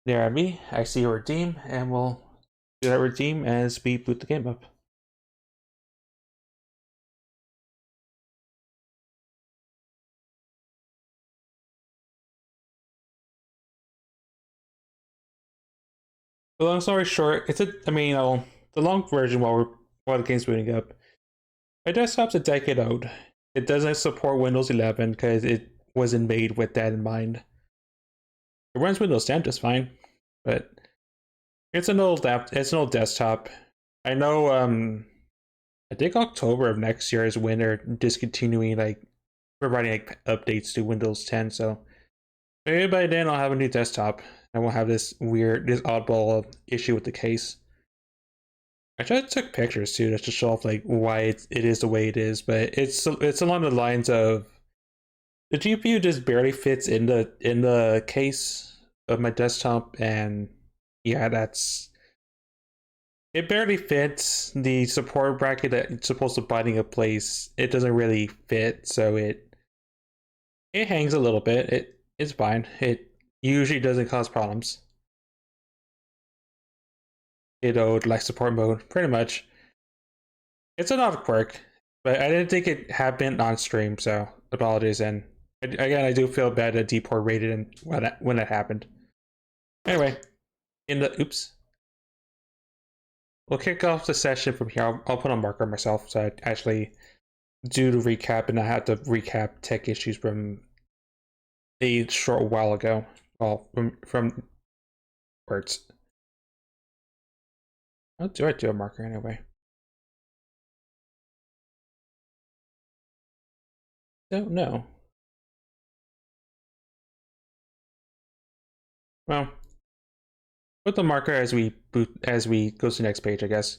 There me, I see a redeem, and we'll do that redeem as we boot the game up. The long story short, the long version while the game's booting up. My desktop's a decade old. It doesn't support Windows 11 because it wasn't made with that in mind. It runs Windows 10 just fine, but it's an old it's an old desktop. I know I think October of next year is when they're discontinuing providing updates to Windows 10, so maybe by then I'll have a new desktop. I won't have this oddball issue with the case. I just took pictures too, just to show off why it is the way it is, but it's along the lines of the GPU just barely fits in the case of my desktop, and yeah, it barely fits. The support bracket that it's supposed to bind in place, it doesn't really fit, so it hangs a little bit. It's fine. It usually doesn't cause problems. Like support mode, pretty much. It's an odd quirk, but I didn't think it happened on stream, so apologies. And again, I do feel bad that dport rated and when that happened. Anyway, we'll kick off the session from here. I'll put a marker myself so I actually do the recap and I have to recap tech issues from a short while ago. Well, from words. How do I do a marker anyway? Don't know. Well, put the marker as we go to the next page, I guess.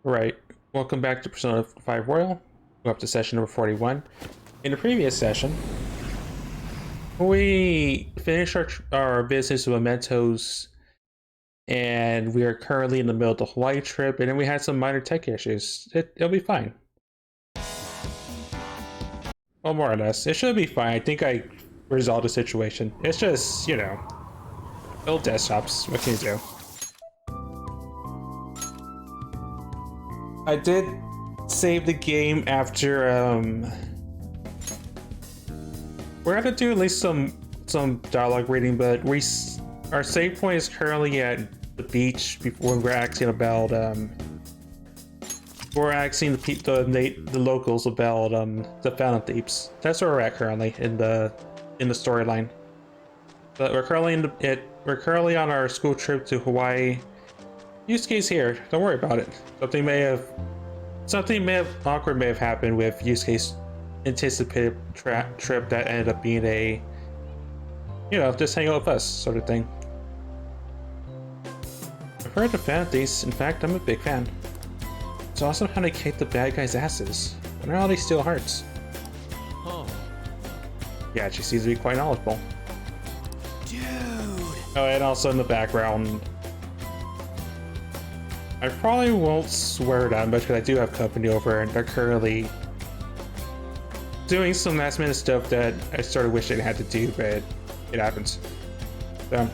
Right. Welcome back to Persona 5 Royal. We're up to session number 41. In the previous session, we finished our business with mementos, and we are currently in the middle of the Hawaii trip, and then we had some minor tech issues. It'll be fine. Well, more or less. It should be fine. I think I resolved the situation. It's just, old desktops. What can you do? I did save the game after, we're gonna do at least some dialogue reading, but our save point is currently at the beach before we're asking about the locals about the Fountain Thieves. That's where we're at currently in the storyline. But we're currently on our school trip to Hawaii. Yusuke's here. Don't worry about it. Something awkward may have happened with Yusuke's anticipated trip that ended up being a, just hang out with us sort of thing. I've heard of Fountain Thieves. In fact, I'm a big fan. It's awesome how they kick the bad guys' asses. When are all these steal hearts? Oh. Yeah, she seems to be quite knowledgeable. Dude! Oh, and also in the background, I probably won't swear that much because I do have company over and they're currently doing some last minute stuff that I sort of wish I had to do, but it happens. So,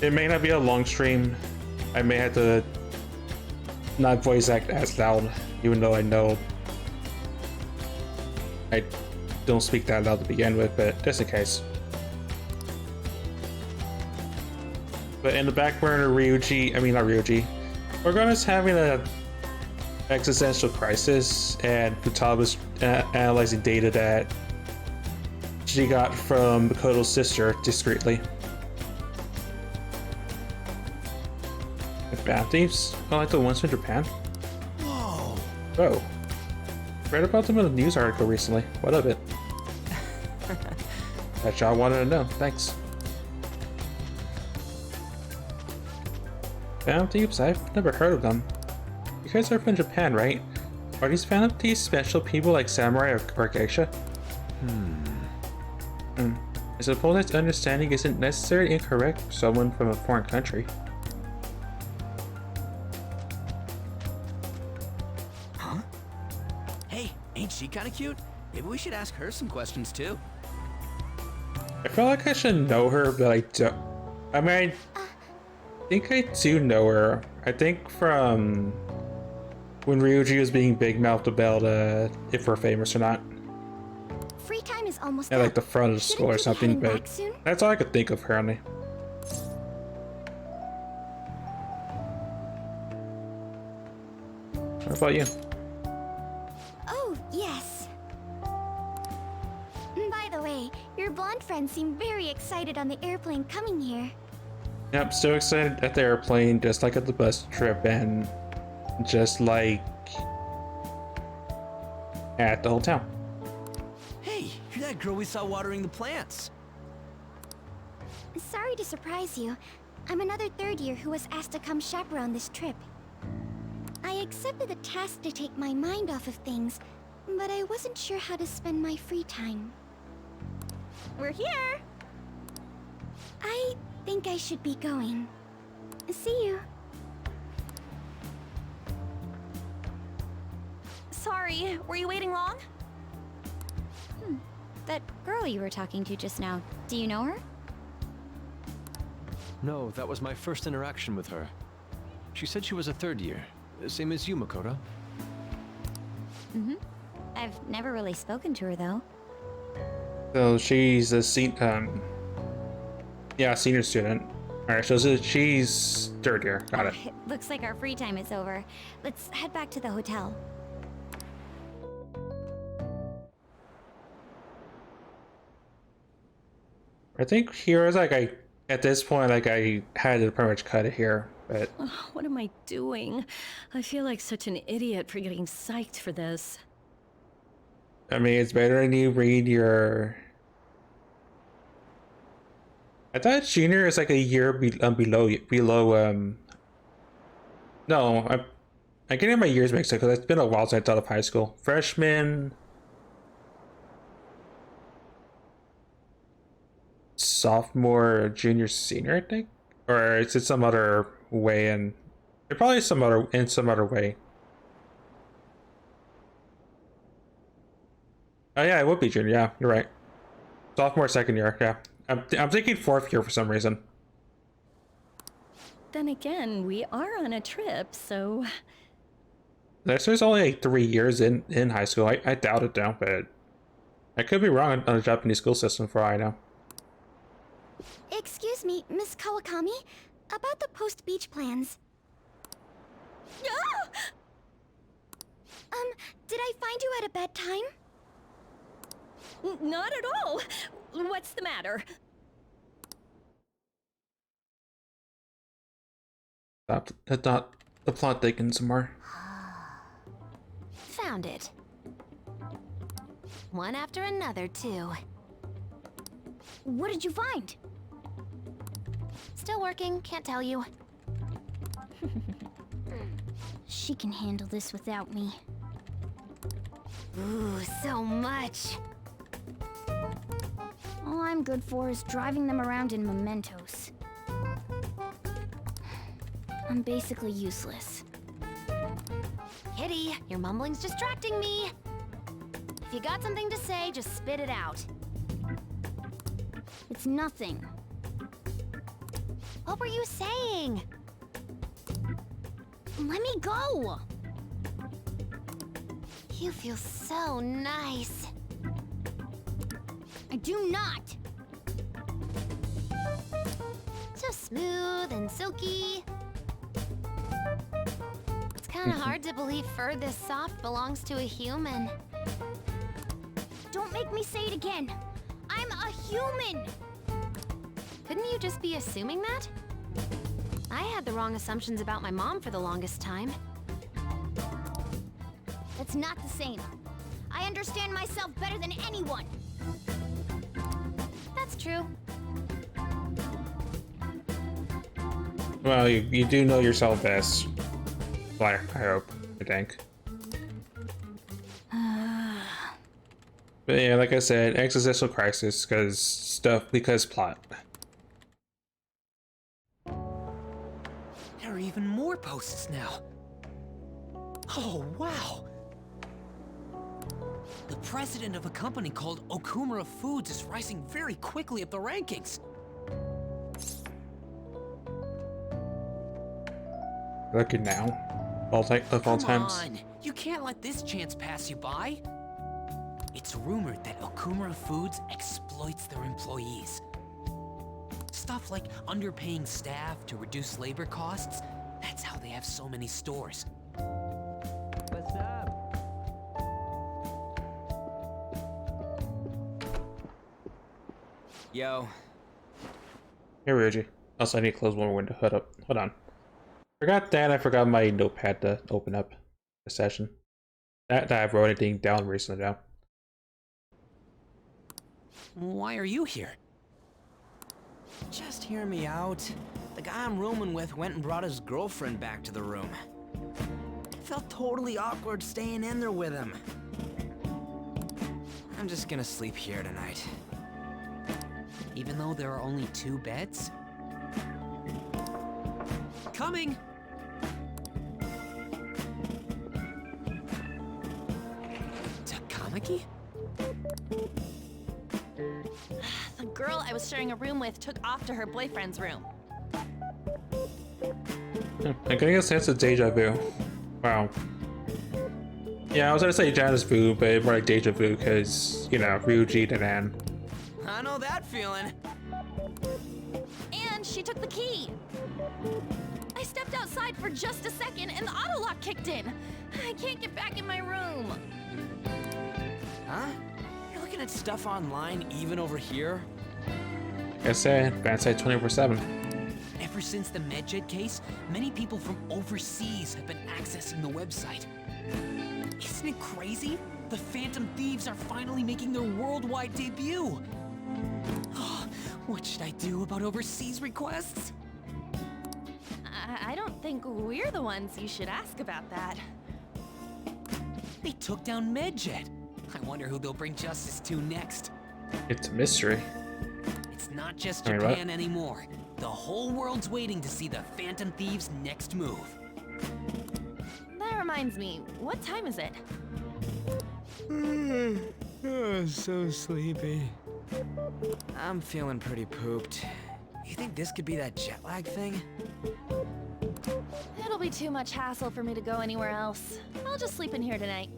it may not be a long stream. I may have to not voice act as loud, even though I know I don't speak that loud to begin with, but just in case. But in the back burner, Morgana's having a existential crisis, and Futaba's analyzing data that she got from Makoto's sister discreetly. Bad thieves? Oh, like the ones from Japan? Whoa. Oh. Read about them in a news article recently. What of it? That y'all wanted to know. Thanks. Phantom Thieves? I've never heard of them. You guys are from Japan, right? Are these Phantom Thieves special people like samurai or geisha? I suppose that understanding isn't necessarily incorrect for someone from a foreign country. Ain't she kinda cute? Maybe we should ask her some questions too. I feel like I should know her, but I don't. I mean, I think I do know her. I think from when Ryuji was being big mouthed about if we're famous or not. Free time is almost At up. like the front of the school or something, but that's all I could think of currently. What about you? Oh, yes. By the way, your blonde friends seem very excited on the airplane coming here. Yep, so excited at the airplane, just like at the bus trip, and just like at the hotel. Hey, you're that girl we saw watering the plants. Sorry to surprise you. I'm another third year who was asked to come chaperone this trip. I accepted the task to take my mind off of things, but I wasn't sure how to spend my free time. We're here! I think I should be going. See you. Sorry, were you waiting long? That girl you were talking to just now, do you know her? No, that was my first interaction with her. She said she was a third year, same as you, Makoto. I've never really spoken to her, though. So she's a senior student. All right, so she's third year. Got it. It looks like our free time is over. Let's head back to the hotel. I think here is like at this point, like I had to pretty much cut it here, but What am I doing? I feel like such an idiot for getting psyched for this. I mean, it's better than you read your. I thought junior is like a year below. No, I'm getting my years mixed up because it's been a while since I thought of high school. Freshman, sophomore, junior, senior, I think, or is it some other way? And it probably is some other way. Oh yeah, it would be junior. Yeah, you're right. Sophomore, second year. Yeah, I'm thinking fourth year for some reason. Then again, we are on a trip, so... This is only like 3 years in high school. I doubt it though, but I could be wrong on the Japanese school system for all I know. Excuse me, Miss Kawakami. About the post-beach plans. Did I find you at a bad time? Not at all! What's the matter? Stop the plot thickens some more. Found it. One after another, too. What did you find? Still working, can't tell you. She can handle this without me. Ooh, so much. All I'm good for is driving them around in mementos. I'm basically useless. Kitty, your mumbling's distracting me. If you got something to say, just spit it out. It's nothing. What were you saying? Let me go! You feel so nice. I do not! So smooth and silky. It's kinda hard to believe fur this soft belongs to a human. Don't make me say it again! I'm a human! Couldn't you just be assuming that? I had the wrong assumptions about my mom for the longest time. That's not the same. I understand myself better than anyone. That's true. Well, you do know yourself best. Well, I hope. I think. But yeah, like I said, existential crisis because plot. There are even more posts now. Oh, wow. The president of a company called Okumura Foods is rising very quickly up the rankings. Lucky now. Of all Come times. on, you can't let this chance pass you by. It's rumored that Okumura Foods exploits their employees. Stuff like underpaying staff to reduce labor costs. That's how they have so many stores. What's up? Yo. Hey, Ryuji. Also, I need to close one more window. Hold on. Forgot that. I forgot my notepad to open up the session. That I wrote anything down recently now. Why are you here? Just hear me out. The guy I'm rooming with went and brought his girlfriend back to the room. Felt totally awkward staying in there with him. I'm just gonna sleep here tonight. Even though there are only 2 beds? Coming! Takamaki? The girl I was sharing a room with took off to her boyfriend's room. I'm getting a sense of deja vu. Wow. Yeah, I was gonna say Janus vu, but more like deja vu because, you know, Ryuji and Anne. I know that feeling. And she took the key. I stepped outside for just a second and the auto lock kicked in. I can't get back in my room. Huh? You're looking at stuff online even over here? I say, Fansite 24/7. Ever since the MedJet case, many people from overseas have been accessing the website. Isn't it crazy? The Phantom Thieves are finally making their worldwide debut. What should I do about overseas requests? I don't think we're the ones you should ask about that. They took down MedJet. I wonder who they'll bring justice to next. It's a mystery. It's not just Wait, what? Japan anymore. The whole world's waiting to see the Phantom Thieves' next move. That reminds me, what time is it? Oh, so sleepy. I'm feeling pretty pooped. You think this could be that jet lag thing? It'll be too much hassle for me to go anywhere else. I'll just sleep in here tonight.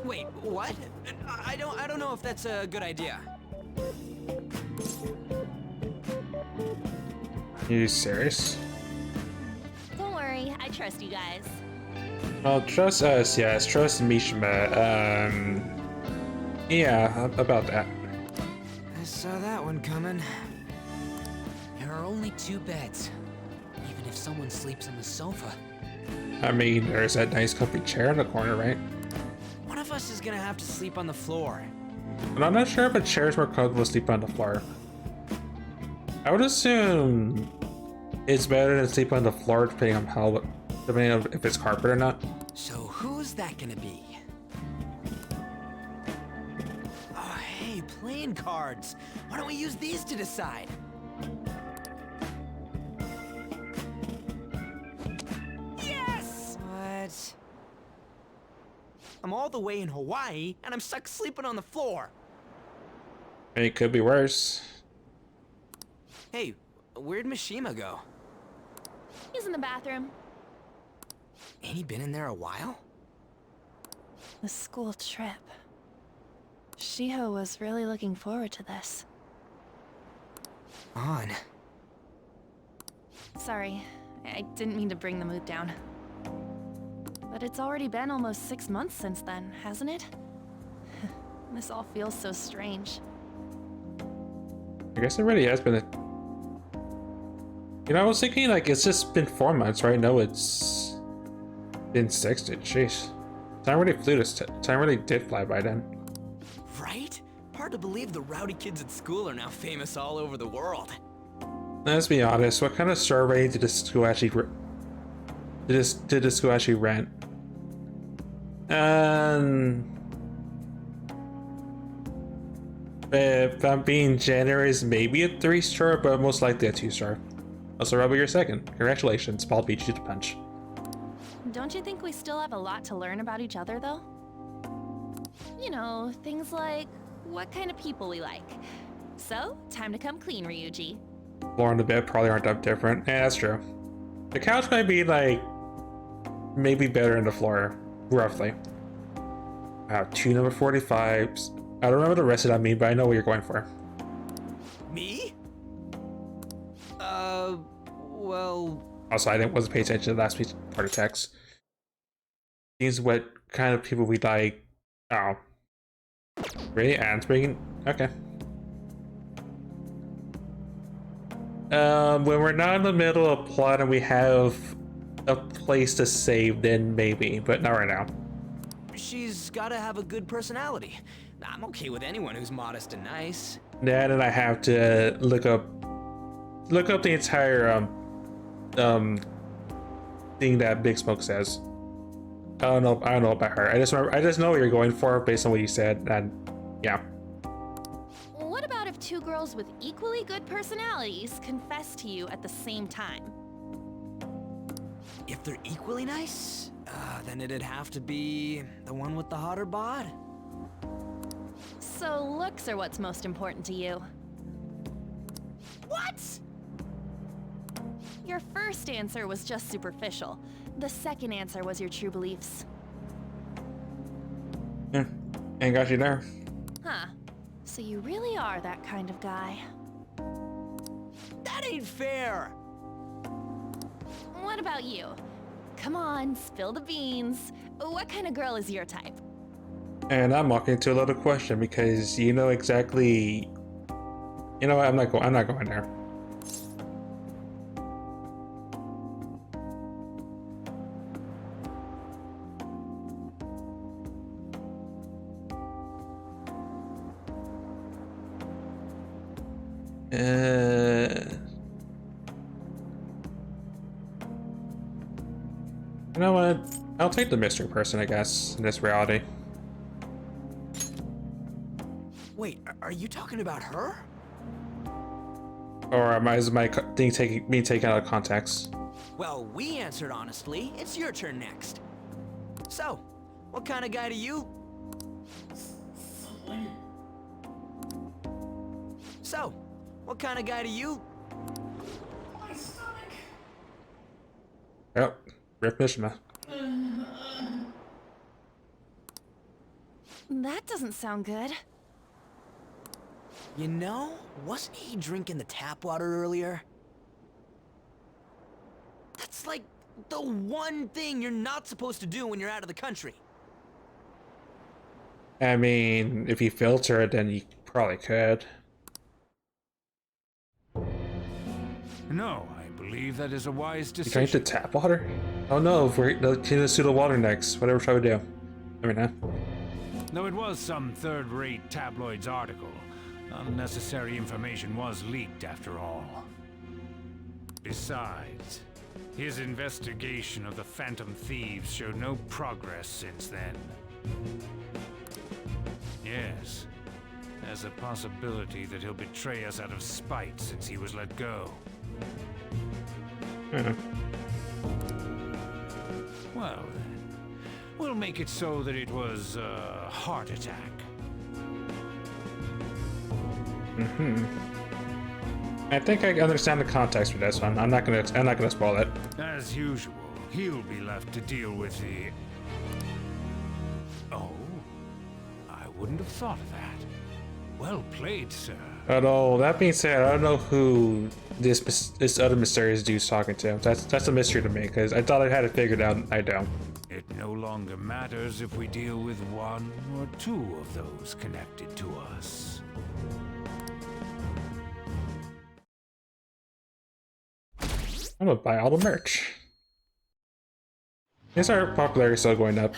Wait, what? I don't know if that's a good idea. You serious? Don't worry, I trust you guys. Well, trust us, yes. Trust Mishima. Yeah, about that. I saw that one coming. There are only 2 beds. Even if someone sleeps on the sofa. I mean, there's that nice comfy chair in the corner, right? One of us is gonna have to sleep on the floor. But I'm not sure if a chair's more comfortable to sleep on the floor. I would assume it's better to sleep on the floor depending on if it's carpet or not. So who's that gonna be? Oh, hey, playing cards. Why don't we use these to decide? Yes! What? I'm all the way in Hawaii, and I'm stuck sleeping on the floor. It could be worse. Hey, where'd Mishima go? He's in the bathroom. Ain't he been in there a while? The school trip. Shiho was really looking forward to this. On. Sorry, I didn't mean to bring the mood down. But it's already been almost 6 months since then, hasn't it? This all feels so strange. I guess it really has been You know, I was thinking, like, it's just been 4 months, right? No, it's been 6. Jeez. Time really flew time really did fly by then. Right? Hard to believe the rowdy kids at school are now famous all over the world. Let's be honest, what kind of survey did the school actually did the school actually rent? If I'm being generous, maybe a 3-star, but most likely a 2-star. Also, Rebel, you're second. Congratulations, Paul beat you to the punch. Don't you think we still have a lot to learn about each other, though? You know, things like what kind of people we like. So, time to come clean, Ryuji. Floor and the bed probably aren't that different. Yeah, that's true. The couch might be like maybe better than the floor, roughly. I have 2 number 45s. I don't remember the rest of that mean, but I know what you're going for. Me? Well... Also, I wasn't paying attention to the last part of text. These what kind of people we like. Oh. Really? And speaking. Okay. When we're not in the middle of plot and we have a place to save, then maybe, but not right now. She's gotta have a good personality. I'm okay with anyone who's modest and nice. Then and I have to look up the entire thing that Big Smoke says. I don't know about her. I just know what you're going for based on what you said, and yeah. What about if two girls with equally good personalities confess to you at the same time? If they're equally nice, then it'd have to be the one with the hotter bod. So looks are what's most important to you. What? Your first answer was just superficial. The second answer was your true beliefs. Yeah, ain't got you there. Huh. So you really are that kind of guy. That ain't fair! What about you? Come on, spill the beans. What kind of girl is your type? And I'm walking into a loaded question because you know exactly. You know what? I'm not going there. You know what? I'll take the mystery person, I guess, in this reality. Wait, are you talking about her? Or is my thing being taken out of context? Well, we answered honestly. It's your turn next. So, what kind of guy do you... So, what kind of guy do you... Yep. Rip Mishima. That doesn't sound good. You know, wasn't he drinking the tap water earlier? That's like the one thing you're not supposed to do when you're out of the country. I mean, if you filter it, then you probably could. No, I believe that is a wise You decision. drink the tap water? Oh no, if we're getting the pseudo water next. Whatever shall we do? I mean, Though it was some third-rate tabloids article, unnecessary information was leaked after all. Besides, his investigation of the Phantom Thieves showed no progress since then. Yes, there's a possibility that he'll betray us out of spite since he was let go. Well then, we'll make it so that it was a heart attack. I think I understand the context for this one. I'm not gonna spoil it. As usual, he'll be left to deal with the... Oh, I wouldn't have thought of that. Well played, sir. Although that being said, I don't know who this other mysterious dude's talking to. That's a mystery to me because I thought I had it figured out. I don't. It no longer matters if we deal with one or two of those connected to us. I'm gonna buy all the merch. Is our popularity still going up?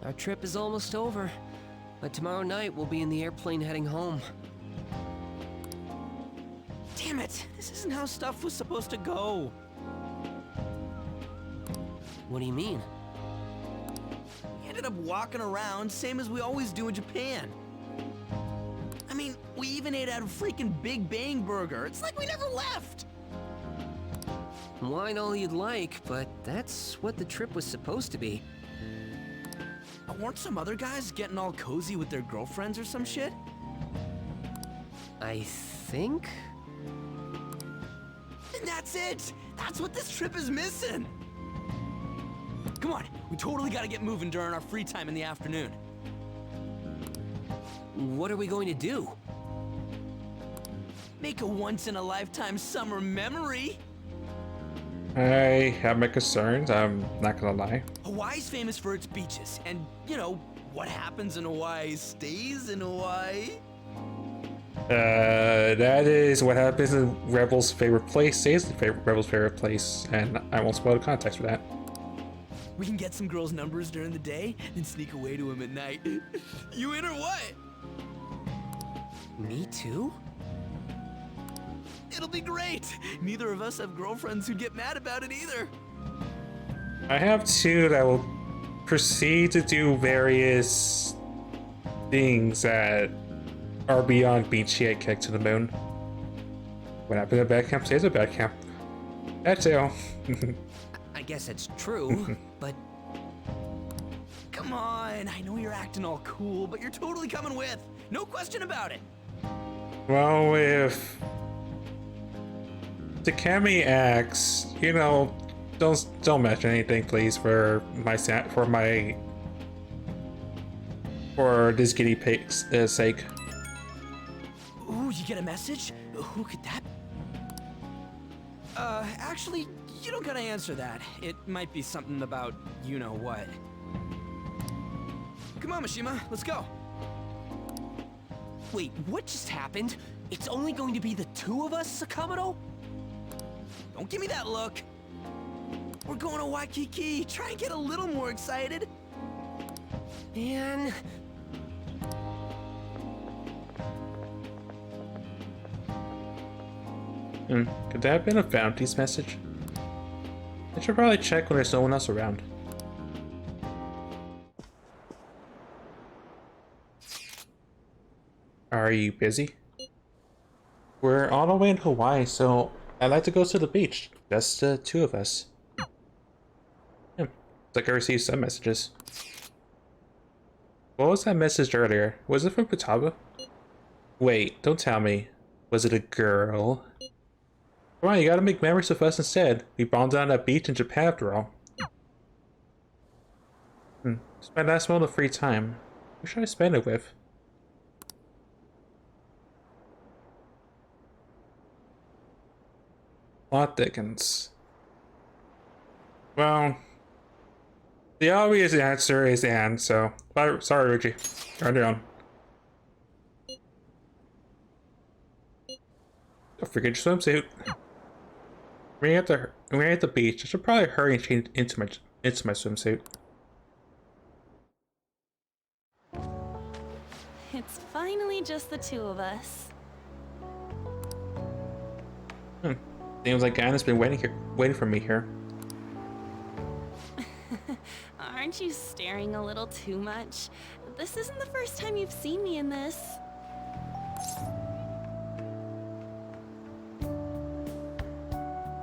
Our trip is almost over, but tomorrow night we'll be in the airplane heading home. Damn it, this isn't how stuff was supposed to go. What do you mean? We ended up walking around, same as we always do in Japan. I mean, we even ate at a freaking Big Bang Burger. It's like we never left. Wine all you'd like, but that's what the trip was supposed to be. Weren't some other guys getting all cozy with their girlfriends or some shit? I think? And that's it! That's what this trip is missing! Come on, we totally gotta get moving during our free time in the afternoon. What are we going to do? Make a once-in-a-lifetime summer memory! I have my concerns, I'm not gonna lie. Hawaii's famous for its beaches, and, you know, what happens in Hawaii stays in Hawaii. That is what happens in Rebel's favorite place, stays in Rebel's favorite place, and I won't spoil the context for that. We can get some girls' numbers during the day, then sneak away to them at night. You in or what? Me too? It'll be great! Neither of us have girlfriends who'd get mad about it either. I have two that will proceed to do various things that are beyond beach yet kick to the moon. What happened at bad camp stays at bad camp. That's all. I guess it's true, but Come on, I know you're acting all cool, but you're totally coming with. No question about it. Well, if Takemi asks, you know, don't mention anything, please, for this guinea pig's sake. Ooh, you get a message? Who could that be? Actually, you don't gotta answer that. It might be something about you know what. Come on, Mishima, let's go. wait, what just happened? It's only going to be the two of us, Sakamoto? Don't give me that look. We're going to Waikiki. Try and get a little more excited. Man. Could that have been a Bounty's message? I should probably check when there's no one else around. Are you busy? We're on our way in Hawaii, so I'd like to go to the beach. Just the two of us. It's like I received some messages. What was that message earlier? Was it from Futaba? Wait, don't tell me. Was it a girl? Come on, you gotta make memories with us instead. We bonded on that beach in Japan after all. It's my last moment of free time. Who should I spend it with? Plot thickens. Well, the obvious answer is Anne, so sorry, Richie. You're on your own. Don't forget your swimsuit. We're at the beach. I should probably hurry and change into my swimsuit. It's finally just the two of us. Seems like Anna's been waiting for me here. Aren't you staring a little too much? This isn't the first time you've seen me in this.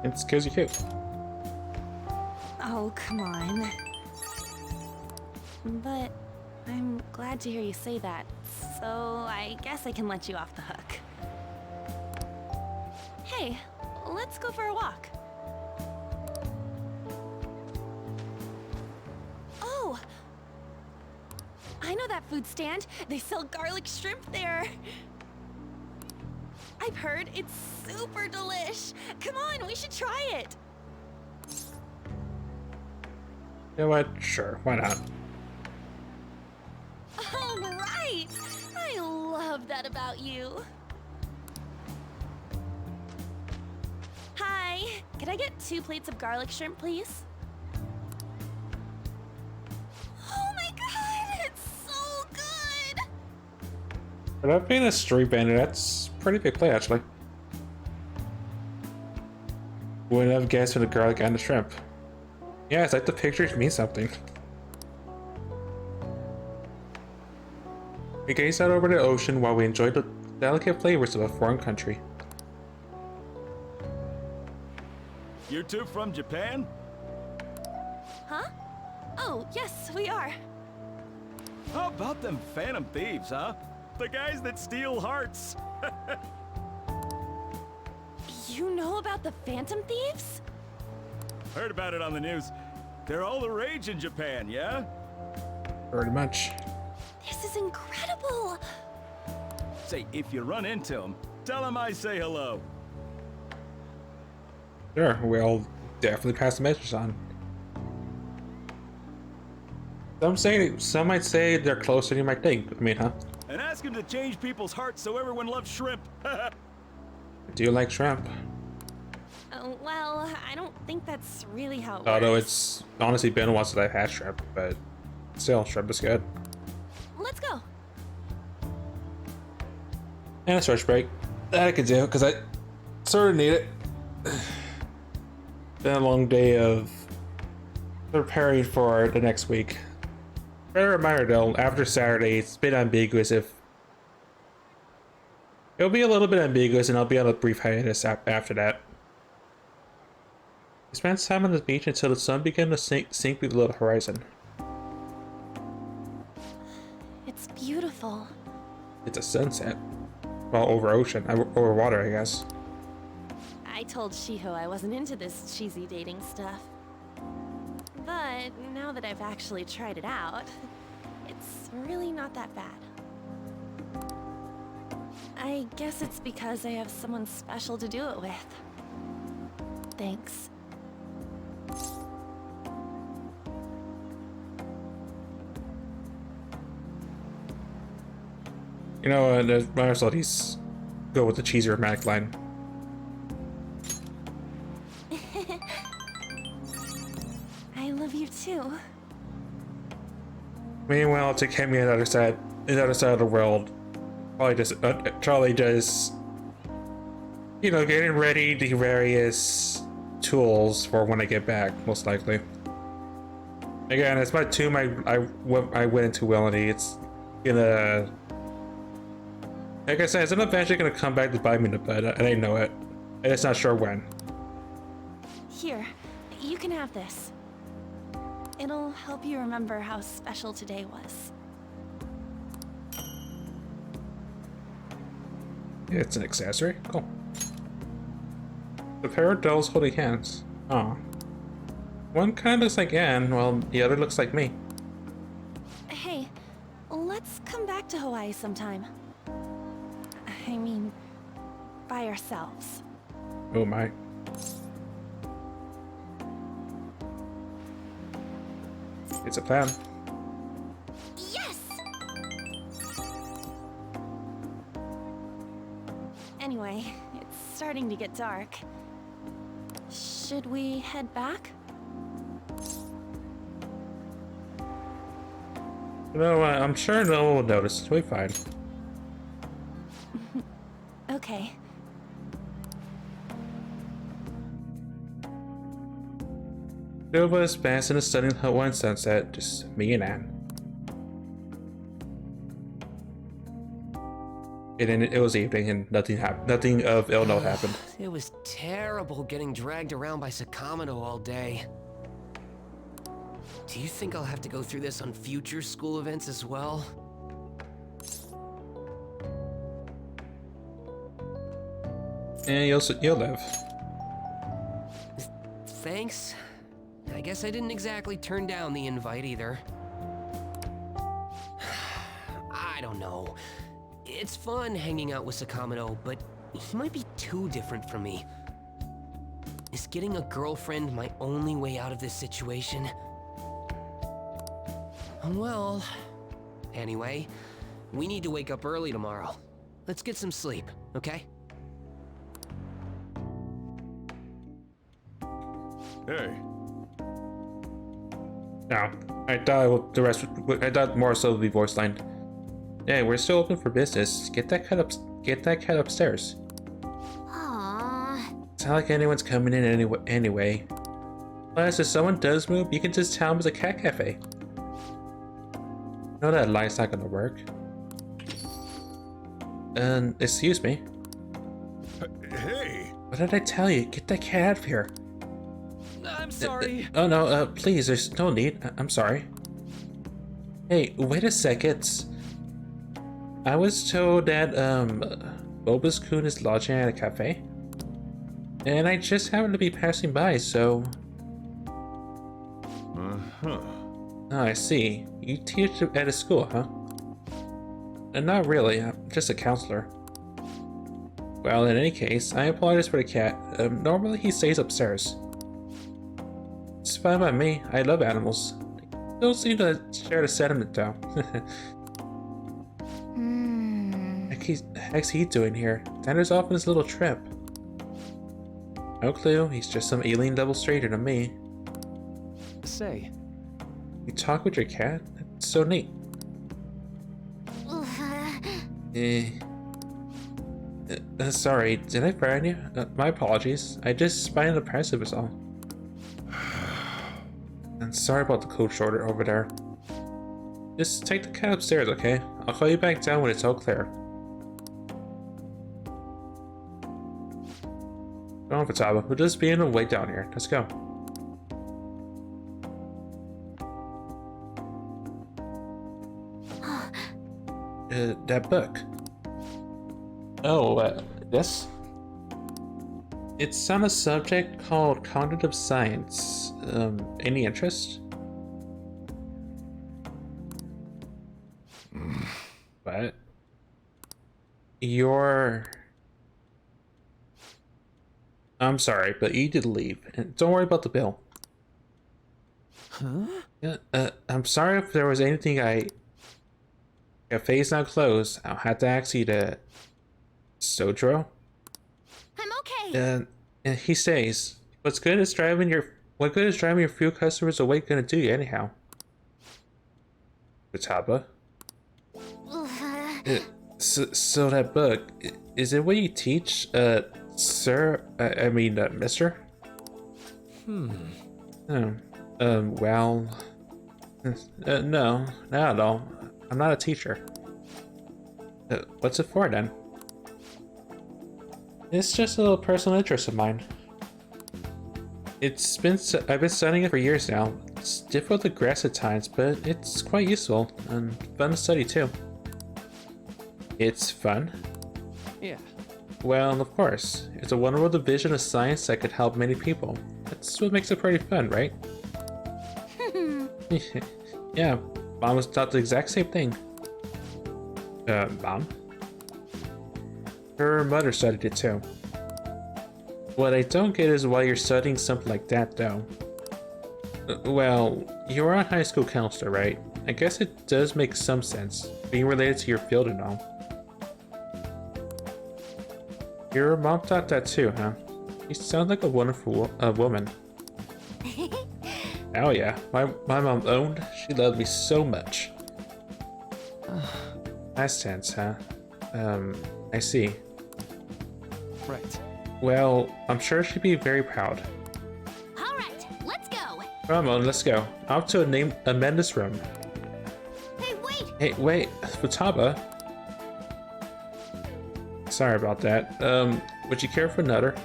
It's because you're cute. Oh, come on. But I'm glad to hear you say that, so I guess I can let you off the hook. Hey, let's go for a walk. Oh! I know that food stand. They sell garlic shrimp there. I've heard it's super delish. Come on, we should try it. You know what? Sure, why not? All right! I love that about you. Hi, can I get 2 plates of garlic shrimp, please? Oh my god, it's so good! For that being a street vendor, that's a pretty big play, actually. Wouldn't have guessed with the garlic and the shrimp. Yeah, it's like the pictures mean something. We gazed out over the ocean while we enjoyed the delicate flavors of a foreign country. You two from Japan? Huh? Oh, yes, we are. How about them phantom thieves, huh? The guys that steal hearts. You know about the Phantom Thieves? Heard about it on the news. They're all the rage in Japan, yeah? Pretty much. This is incredible! Say, if you run into them, tell them I say hello. Sure, we'll definitely pass the message on. Some might say they're closer than you might think. I mean, huh? And ask them to change people's hearts so everyone loves shrimp. Do you like shrimp? Well, I don't think that's really how it Although works. it's honestly been a while since I've had shrimp, but still, shrimp is good. Let's go. And a stretch break. That I could do, because I sort of need it. Been a long day of preparing for the next week. Better reminder though, after Saturday, it's been ambiguous if... It'll be a little bit ambiguous and I'll be on a brief hiatus after that. We spent time on the beach until the sun began to sink below the horizon. It's beautiful. It's a sunset. Well, over ocean, over water, I guess. I told Shiho I wasn't into this cheesy dating stuff. But now that I've actually tried it out, it's really not that bad. I guess it's because I have someone special to do it with. Thanks. You know, might as well at least go with the cheesy romantic line. I love you too. Meanwhile, to get me on the other side of the world, Charlie just, you know, getting ready the various tools for when I get back, most likely. Again, it's my tomb I went into willingly. It's gonna, like I said, it's eventually gonna come back to bite me in the butt, and I know it. I'm just not sure when. Here, you can have this. It'll help you remember how special today was. It's an accessory? Cool. The pair of dolls holding hands. Aw. One kind looks like Anne, while the other looks like me. Hey, let's come back to Hawaii sometime. I mean, by ourselves. Oh my. It's a plan. Yes! Anyway, it's starting to get dark. Should we head back? You know, I'm sure no one will notice. We'll be fine. Okay. Two of us basked in a stunning Hawaiian sunset, just me and Anne. And it was evening, and nothing happened. Nothing of ill note happened. It was terrible getting dragged around by Sakamoto all day. Do you think I'll have to go through this on future school events as well? And you'll live. Thanks. I guess I didn't exactly turn down the invite either. I don't know. It's fun hanging out with Sakamoto, but he might be too different from me. Is getting a girlfriend my only way out of this situation? Well, anyway, we need to wake up early tomorrow. Let's get some sleep, okay? Hey. No, I thought more so would be voice line. Yeah, we're still open for business. Get that cat upstairs. Aww. It's not like anyone's coming in anyway. Plus, if someone does move, you can just tell them it's a cat cafe. No, that line's not gonna work. Excuse me. Hey. What did I tell you? Get that cat out of here. I'm sorry. Oh no, please, there's no need. I'm sorry. Hey, wait a second. I was told that Bulbous-kun is lodging at a cafe. And I just happened to be passing by, so... Uh-huh. Oh, I see. You teach at a school, huh? Not really, I'm just a counselor. Well, in any case, I apologize for the cat. Normally he stays upstairs. It's fine by me, I love animals. They don't seem to share the sentiment though. Heck's he doing here? Tanner's off on his little trip. No clue, he's just some alien double stranger to me. Say, You talk with your cat? That's so neat. Sorry, did I frighten you? My apologies. I just find it impressive is all. And sorry about the code shorter over there. Just take the cat upstairs, okay? I'll call you back down when it's all clear. Go on, Futaba. We'll just be in the way down here. Let's go. That book. Oh, this? It's on a subject called cognitive science. Any interest? What? I'm sorry, but you did leave. And don't worry about the bill. huh? I'm sorry if there was anything Cafe's now closed. I'll have to ask you to... Sojiro? I'm okay. And he stays. What good is driving your few customers away gonna do you anyhow? Futaba? So that book, is it what you teach, sir? I mean, mister? Oh, well... no, not at all. I'm not a teacher. What's it for, then? It's just a little personal interest of mine. I've been studying it for years now. It's difficult to grasp at times, but it's quite useful and fun to study too. It's fun? Yeah. Well, of course. It's a wonderful division of science that could help many people. That's what makes it pretty fun, right? Yeah, Mom was taught the exact same thing. Mom? Her mother studied it too. What I don't get is why you're studying something like that, though. Well, you are a high school counselor, right? I guess it does make some sense, being related to your field and all. Your mom taught that too, huh? You sound like a wonderful woman. Oh yeah, my mom owned. She loved me so much. Past tense, huh? I see. Right. Well, I'm sure she'd be very proud. All right, let's go. Come on, let's go. Off to amend this room. Hey, wait. Hey, wait, Futaba. Sorry about that. Would you care for another?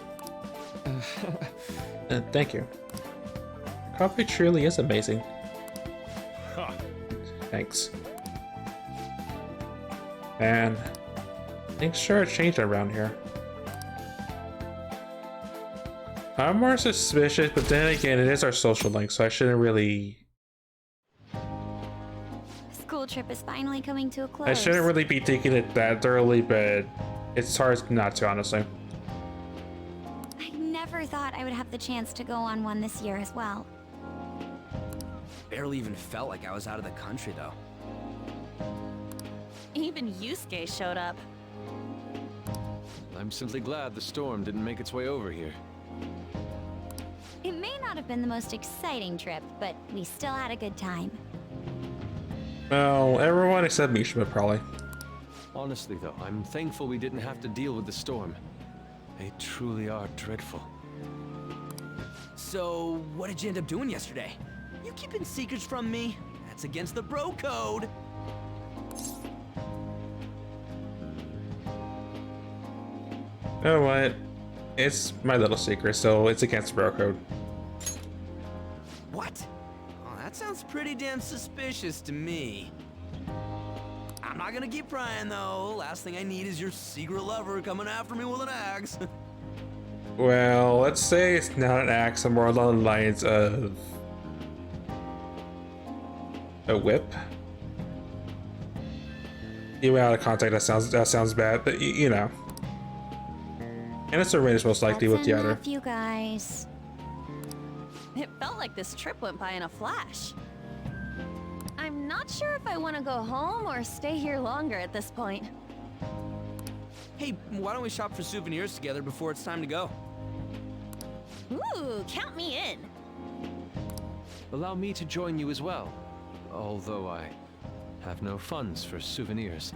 Thank you. Coffee truly is amazing. Huh. Thanks. Man, things sure changed around here. I'm more suspicious, but then again, it is our social link, so I shouldn't really... School trip is finally coming to a close. I shouldn't really be taking it that thoroughly, but it's hard not to, honestly. I never thought I would have the chance to go on one this year as well. Barely even felt like I was out of the country, though. Even Yusuke showed up. I'm simply glad the storm didn't make its way over here. It may not have been the most exciting trip, but we still had a good time. Well, everyone except Mishima, probably. Honestly, though, I'm thankful we didn't have to deal with the storm. They truly are dreadful. So, what did you end up doing yesterday? You keeping secrets from me? That's against the bro code. You know what? It's my little secret, so it's against bro code. What? Oh, that sounds pretty damn suspicious to me. I'm not gonna keep prying though. Last thing I need is your secret lover coming after me with an axe. Well, let's say it's not an axe, more along the lines of a whip. Even out of context, that sounds bad, but you know. And it's a range most likely with the other. You guys. It felt like this trip went by in a flash. I'm not sure if I want to go home or stay here longer at this point. Hey, why don't we shop for souvenirs together before it's time to go? Ooh, count me in. Allow me to join you as well, although I have no funds for souvenirs.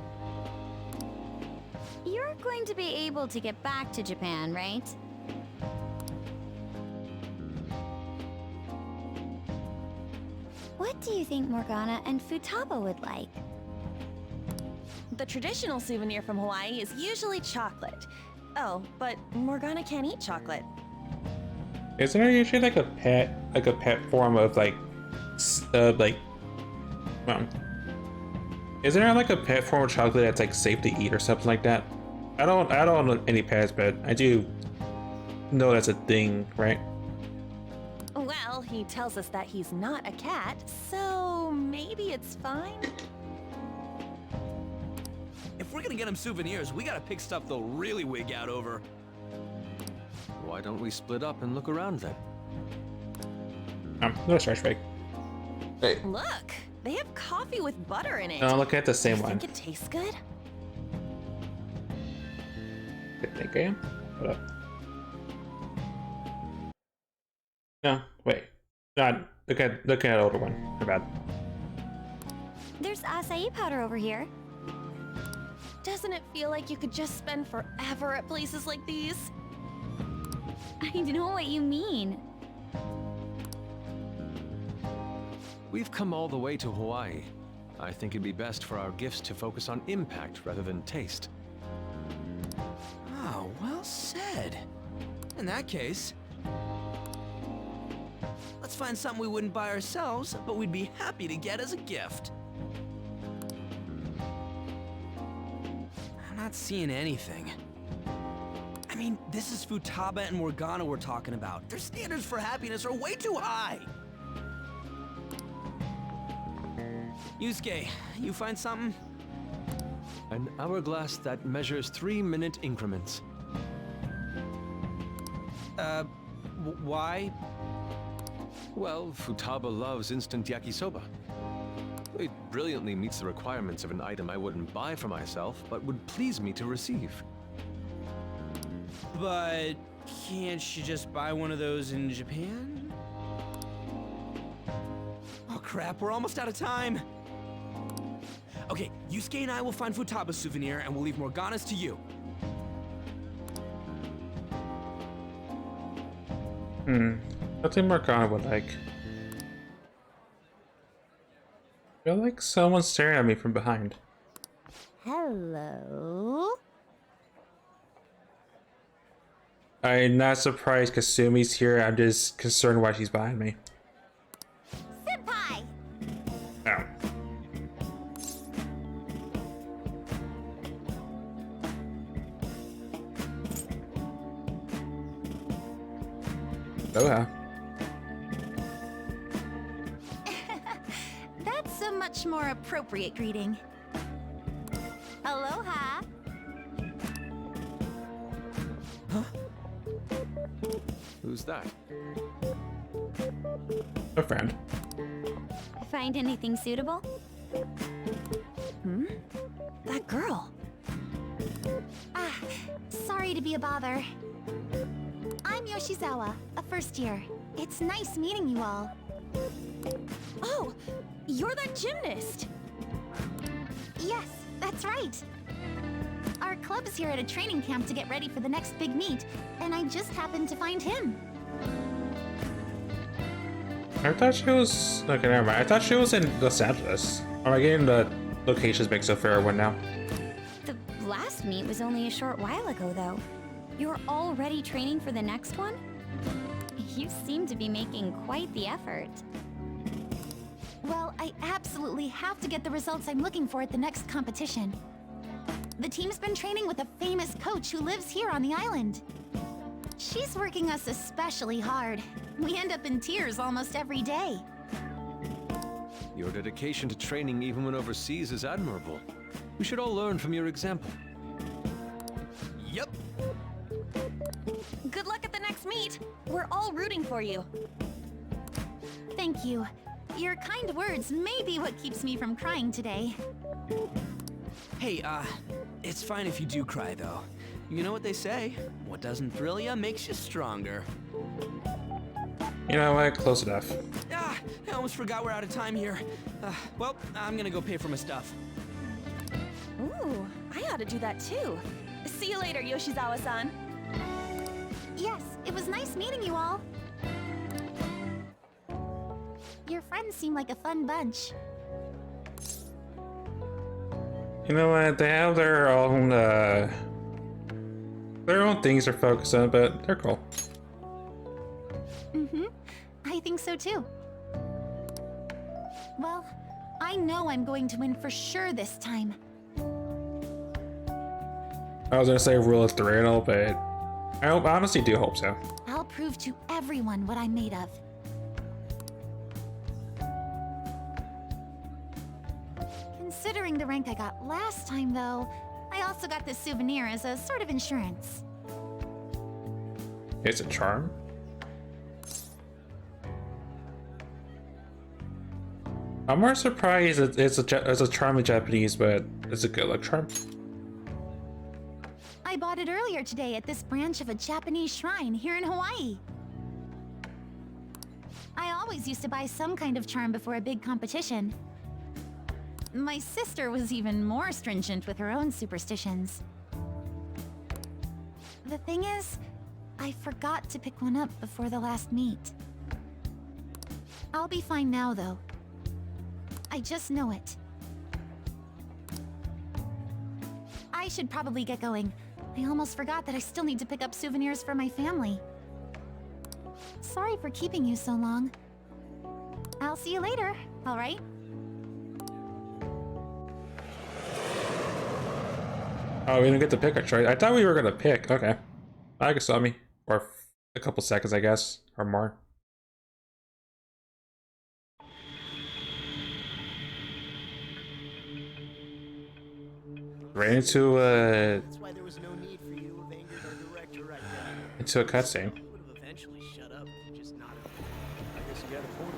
You're going to be able to get back to Japan, right? What do you think Morgana and Futaba would like? The traditional souvenir from Hawaii is usually chocolate. Oh, but Morgana can't eat chocolate. Isn't there usually like a pet form of like, well, isn't there like a pet form of chocolate that's like safe to eat or something like that? I don't know any pets, but I do know that's a thing, right? Well, he tells us that he's not a cat, so maybe it's fine. If we're gonna get him souvenirs, we gotta pick stuff they'll really wig out over. Why don't we split up and look around then? No stretch break. Hey, Look, they have coffee with butter in it. no, look at the same You one. think it tastes good? I think I am. Hold up. No, wait. No, look at the older one. My bad. There's acai powder over here. Doesn't it feel like you could just spend forever at places like these? I know what you mean. We've come all the way to Hawaii. I think it'd be best for our gifts to focus on impact rather than taste. Oh, well said. In that case, let's find something we wouldn't buy ourselves, but we'd be happy to get as a gift. I'm not seeing anything. I mean, this is Futaba and Morgana we're talking about. Their standards for happiness are way too high. Yusuke, you find something? An hourglass that measures 3-minute increments. Why? Well, Futaba loves instant yakisoba. It brilliantly meets the requirements of an item I wouldn't buy for myself, but would please me to receive. But can't she just buy one of those in Japan? Oh crap, we're almost out of time. Okay, Yusuke and I will find Futaba's souvenir and we'll leave Morgana's to you. Nothing Morgana would like. I feel like someone's staring at me from behind. Hello? I'm not surprised Kasumi's here. I'm just concerned why she's behind me. Senpai! Oh. Aloha. That's a much more appropriate greeting. Aloha! Who's that? A friend. Find anything suitable? That girl. Ah, sorry to be a bother. I'm Yoshizawa, a first year. It's nice meeting you all. Oh, you're that gymnast. Yes, that's right. Our club's here at a training camp to get ready for the next big meet, and I just happened to find him. I thought she was... Okay, never mind. I thought she was in Los Angeles. Am I getting the locations mixed up for everyone now? The last meet was only a short while ago, though. You're already training for the next one? You seem to be making quite the effort. Well, I absolutely have to get the results I'm looking for at the next competition. The team's been training with a famous coach who lives here on the island. She's working us especially hard. We end up in tears almost every day. Your dedication to training even when overseas is admirable. We should all learn from your example. Yep. Good luck at the next meet. We're all rooting for you. Thank you. Your kind words may be what keeps me from crying today. Hey, it's fine if you do cry, though. You know what they say? What doesn't thrill you makes you stronger. You know what? Close enough. Ah, I almost forgot we're out of time here. Well, I'm gonna go pay for my stuff. Ooh, I ought to do that too. See you later, Yoshizawa-san. Yes, it was nice meeting you all. Your friends seem like a fun bunch. You know what? They have their own things they're focused on, but they're cool. Mm-hmm. I think so too. Well, I know I'm going to win for sure this time. I was gonna say rule of three and all, but I honestly do hope so. I'll prove to everyone what I'm made of. Considering the rank I got last time, though, I also got this souvenir as a sort of insurance. It's a charm. I'm more surprised it's a charm in Japanese, but it's a good luck charm. I bought it earlier today at this branch of a Japanese shrine here in Hawaii. I always used to buy some kind of charm before a big competition. My sister was even more stringent with her own superstitions. The thing is, I forgot to pick one up before the last meet. I'll be fine now, though. I just know it. I should probably get going. I almost forgot that I still need to pick up souvenirs for my family. Sorry for keeping you so long. I'll see you later, all right? Oh, we didn't get to pick a choice. I thought we were gonna pick. Okay. I guess saw me. Or a couple seconds, I guess. Or more. Right into That's why there was no need for you to have angered our director right then. into a cutscene. He would have eventually shut up, just not have. I guess you got a point.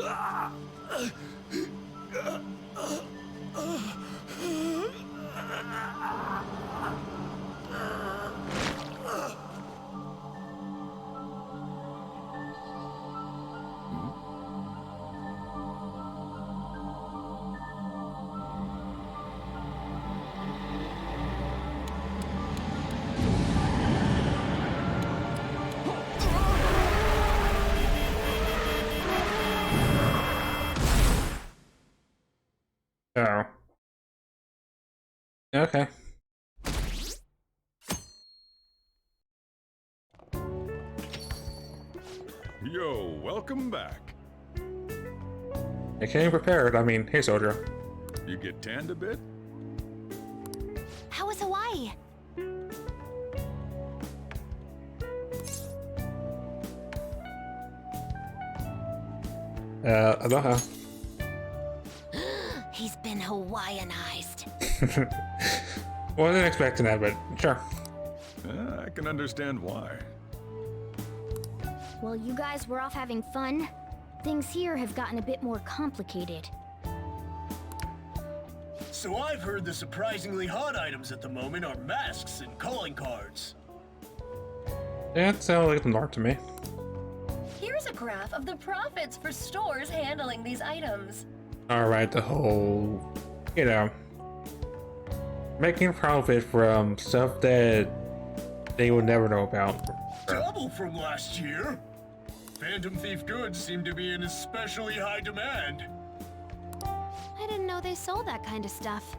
Oh. Okay. Yo, welcome back. I came prepared. I mean, hey, soldier. You get tanned a bit? How was Hawaii? Aloha. He's been Hawaiianized. Wasn't expecting that, but sure. I can understand why. While you guys were off having fun, things here have gotten a bit more complicated. So I've heard the surprisingly hot items at the moment are masks and calling cards. Yeah, it sounded like the norm to me. Here's a graph of the profits for stores handling these items. Alright, the whole, you know, making profit from stuff that they would never know about. Double from last year. Phantom Thief goods seem to be in especially high demand. I didn't know they sold that kind of stuff.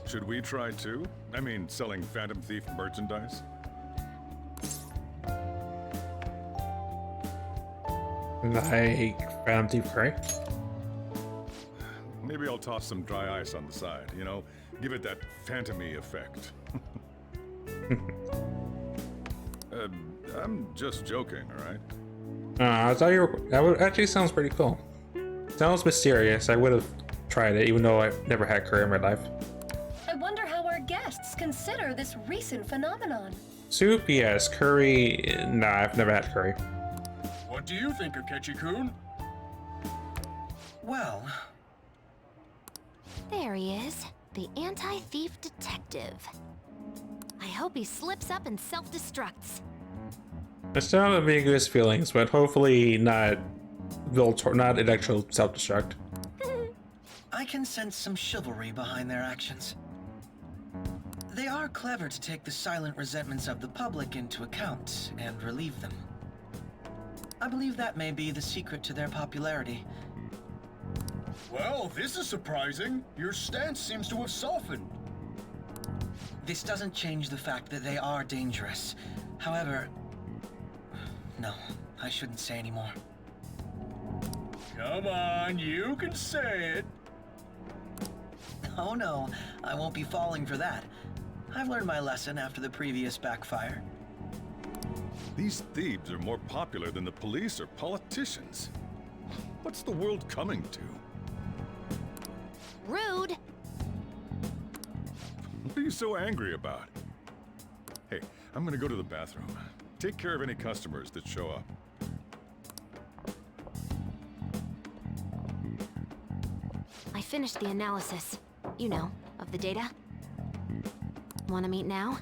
Should we try too? I mean, selling Phantom Thief merchandise? Like Phantom Thief curry? Maybe I'll toss some dry ice on the side, you know? Give it that phantom-y effect. I'm just joking, alright? I thought you were. That would actually sounds pretty cool. Sounds mysterious. I would have tried it, even though I've never had curry in my life. I wonder how our guests consider this recent phenomenon. Soup, yes. Curry, nah, I've never had curry. What do you think, Akechi-kun? Well, There he is, the anti-thief detective. I hope he slips up and self-destructs. I still have ambiguous feelings, but hopefully not electro self-destruct. I can sense some chivalry behind their actions. They are clever to take the silent resentments of the public into account and relieve them. I believe that may be the secret to their popularity. Well, this is surprising. Your stance seems to have softened. This doesn't change the fact that they are dangerous. However, no, I shouldn't say any more. Come on, you can say it. Oh no, I won't be falling for that. I've learned my lesson after the previous backfire. These thieves are more popular than the police or politicians. What's the world coming to? Rude! What are you so angry about? Hey, I'm gonna go to the bathroom. Take care of any customers that show up. I finished the analysis, you know, of the data. Want to meet now?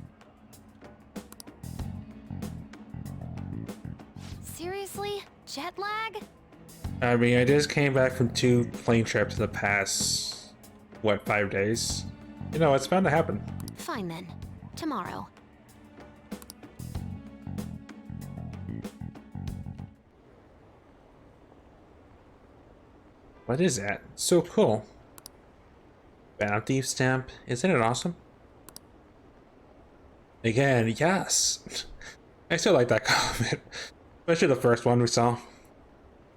Seriously? Jet lag? I mean, I just came back from 2 plane trips in the past, what, 5 days? You know, it's bound to happen. Fine then. Tomorrow. What is that? So cool. Phantom Thief stamp. Isn't it awesome? Again, yes. I still like that comment. Especially the first one we saw. What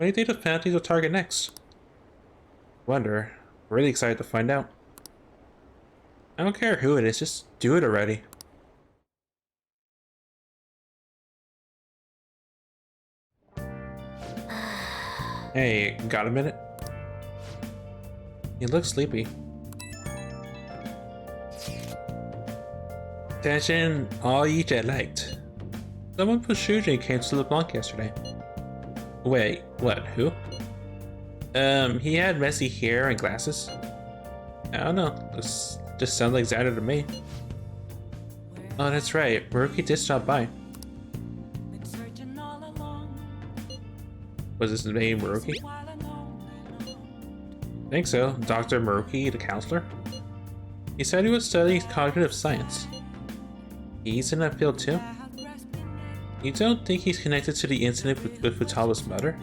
do you think the Phantom Thieves will target next? Wonder. Really excited to find out. I don't care who it is, just do it already. Hey, got a minute? You look sleepy. Attention, all you jet lagged. Someone from Shujin came to LeBlanc yesterday. Wait, what, who? He had messy hair and glasses. I don't know, this just sounds like Xander to me. Oh, that's right, Maruki did stop by. Was his name Maruki? I think so. Dr. Maruki, the counselor? He said he was studying cognitive science. He's in that field too? You don't think he's connected to the incident with Futaba's mother?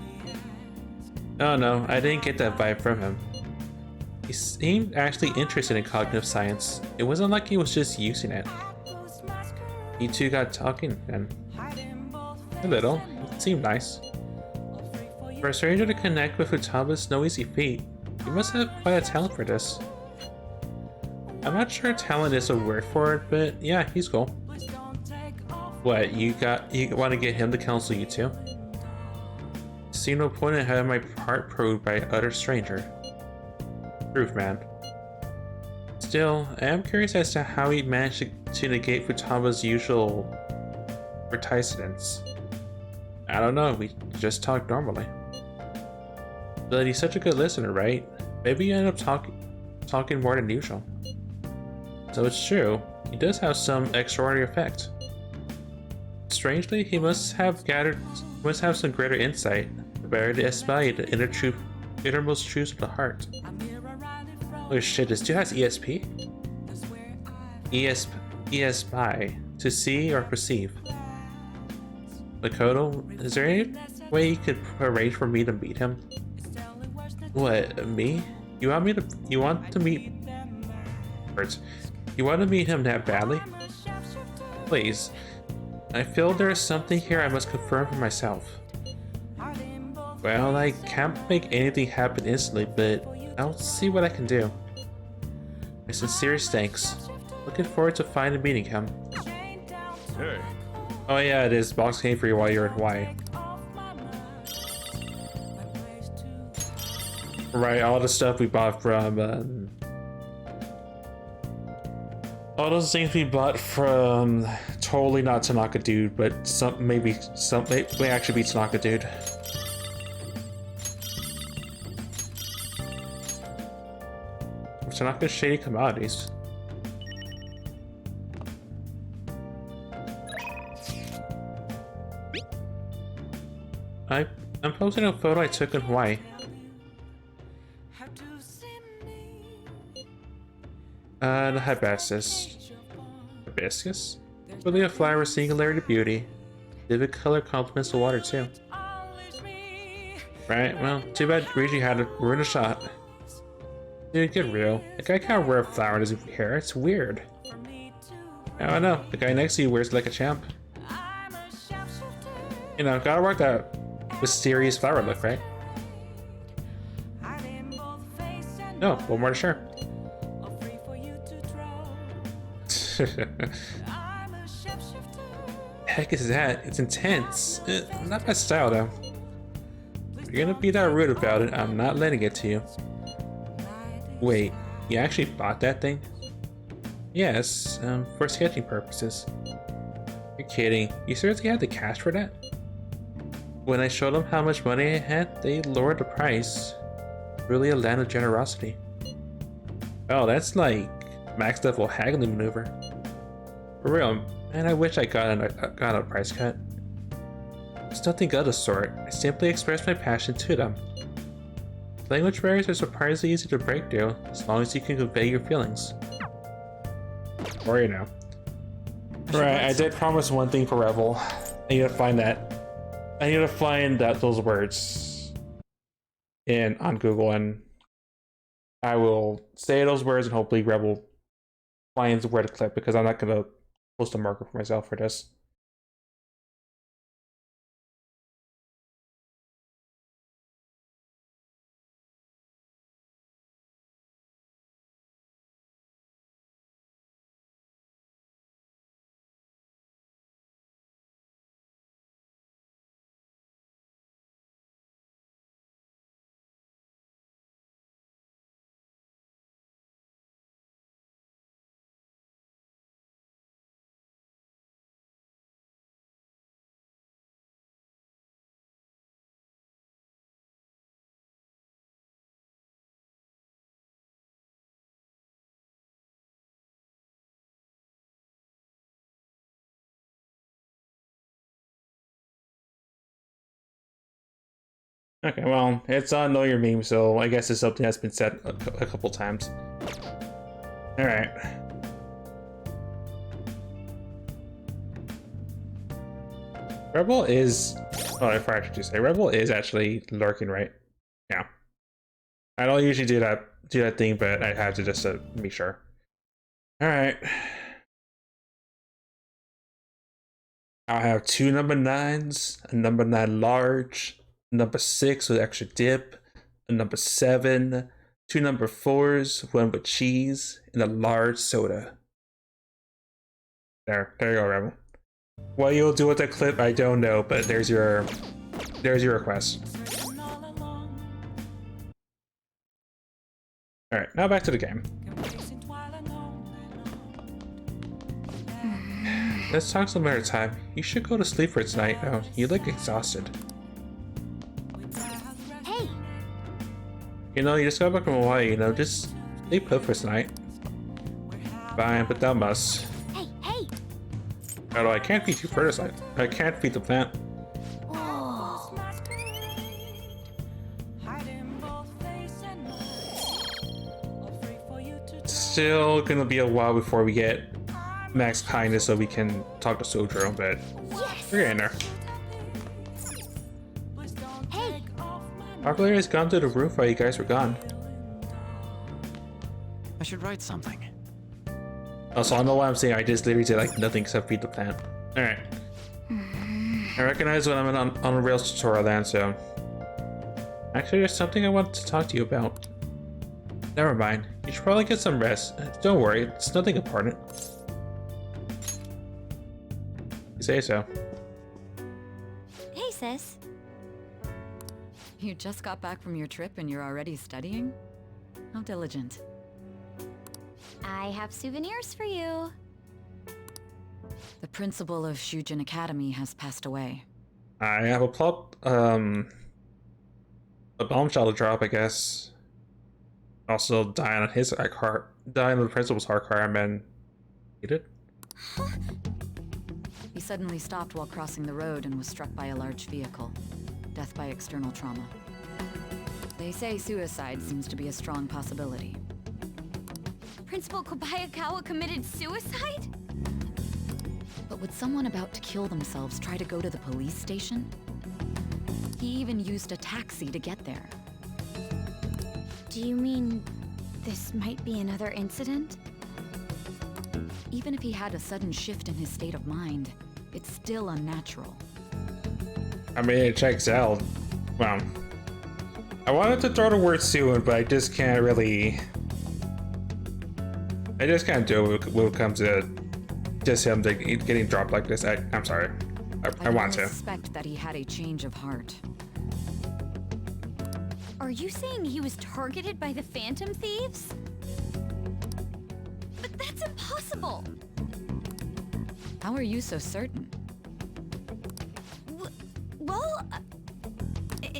Oh no, I didn't get that vibe from him. He seemed actually interested in cognitive science. It wasn't like he was just using it. You two got talking and... a little. It seemed nice. For a stranger to connect with Futaba's no easy feat, you must have quite a talent for this. I'm not sure talent is a word for it, but yeah, he's cool. What, you want to get him to counsel you too? See no point in having my heart probed by an utter stranger. Truth, man. Still, I am curious as to how he managed to negate Futaba's usual advertisements. I don't know, we just talked normally. But he's such a good listener, right? Maybe you end up talking more than usual. So it's true, he does have some extraordinary effect. Strangely, he must have some greater insight, better to espy the innermost truths of the heart. Oh shit, this dude has ESP? by to see or perceive. Makoto, is there any way you could arrange for me to meet him? What, me? You want to meet words? You want to meet him that badly? Please. I feel there is something here I must confirm for myself. Well, I can't make anything happen instantly, but I'll see what I can do. My sincerest thanks. Looking forward to finally meeting him. Hey. Oh yeah, it is. Box came for you while you're in Hawaii. Right, all the stuff we bought from all those things we bought from totally not Tanaka Dude, but maybe may actually be Tanaka Dude. Tanaka's shady commodities. I'm posting a photo I took in Hawaii. The hibiscus. Hibiscus? Really a flower with singularity beauty. Vivid color complements the water too. Right, well, too bad Rigi had to ruin a shot. Dude, get real. Like, I can't wear a flower in his hair, it's weird. I don't know, the guy next to you wears it like a champ. You know, gotta work that mysterious flower look, right? No, one more to share. Heck is that? It's intense. Not my style though. If you're gonna be that rude about it, I'm not letting it to you. Wait, you actually bought that thing? Yes, for sketching purposes. You're kidding. You seriously had the cash for that? When I showed them how much money I had, they lowered the price. Really a land of generosity. Oh, that's like max level haggling maneuver. For real, man, I wish I got a price cut. It's nothing of the sort. I simply expressed my passion to them. Language barriers are surprisingly easy to break through, as long as you can convey your feelings. Or you know. Right, I did promise one thing for Revel. I need to find that. I need to find those words on Google, and I will say those words, and hopefully Revel finds where to clip, because I'm not gonna post a marker for myself for this. Okay, well, it's on Know Your Meme, so I guess it's something that's been said a couple times. Alright. Rebel is... Oh, I forgot to say, Rebel is actually lurking right now. I don't usually do that thing, but I had to just be sure. Alright. I'll have 2 number 9s, a number 9 large, number 6 with extra dip, a number 7, 2 number 4s, 1 with cheese, and a large soda. There you go, Rebel. What you'll do with that clip, I don't know, but there's your request. Alright, now back to the game. Let's talk some other time. You should go to sleep for tonight. Oh, you look exhausted. Hey! You know, you just got back from Hawaii, you know, just stay put for tonight. Fine, but that must. Hey, hey! Although I can't feed you first, I can't feed the plant. Oh. Still gonna be a while before we get max kindness so we can talk to Sojiro, but we're getting there. Hey! Calculator has gone to the roof while you guys were gone. I should write something. Also, I know what I'm saying. I just literally did like nothing except feed the plant. Alright. I recognize when I'm on a Rails tutorial land, so... Actually, there's something I want to talk to you about. Never mind. You should probably get some rest. Don't worry, it's nothing important. You say so. Hey, sis. You just got back from your trip and you're already studying? How diligent. I have souvenirs for you. The principal of Shujin Academy has passed away. I have a plot, a bombshell to drop, I guess. Also, dying on his car, dying on the principal's car, and then hit it. He suddenly stopped while crossing the road and was struck by a large vehicle. Death by external trauma. They say suicide seems to be a strong possibility. Principal Kobayakawa committed suicide? But would someone about to kill themselves try to go to the police station? He even used a taxi to get there. Do you mean this might be another incident? Even if he had a sudden shift in his state of mind, it's still unnatural. I mean, it checks out. Well, I wanted to throw the word soon, but I just can't really... I just can't do it when it comes to just him getting dropped like this. I'm sorry. I want to. I suspect that he had a change of heart. Are you saying he was targeted by the Phantom Thieves? But that's impossible! How are you so certain?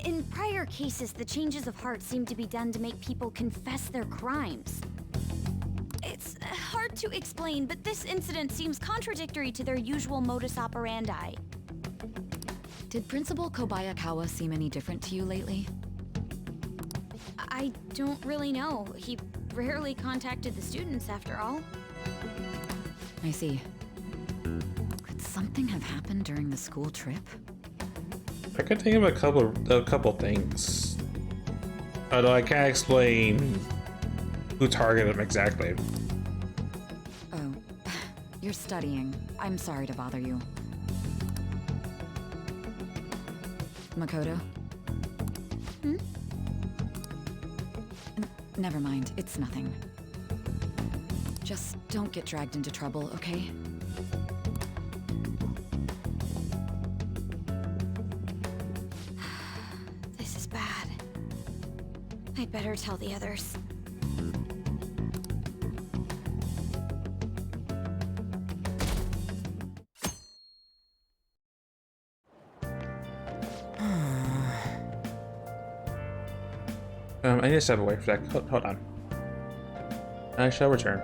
In prior cases, the changes of heart seem to be done to make people confess their crimes. It's hard to explain, but this incident seems contradictory to their usual modus operandi. Did Principal Kobayakawa seem any different to you lately? I don't really know. He rarely contacted the students, after all. I see. Could something have happened during the school trip? I could think of a couple things. Although I can't explain who targeted him exactly. Oh, you're studying. I'm sorry to bother you. Makoto? Never mind, it's nothing. Just don't get dragged into trouble, okay? This is bad. I'd better tell the others. I need to step away for a sec. Hold on. I shall return.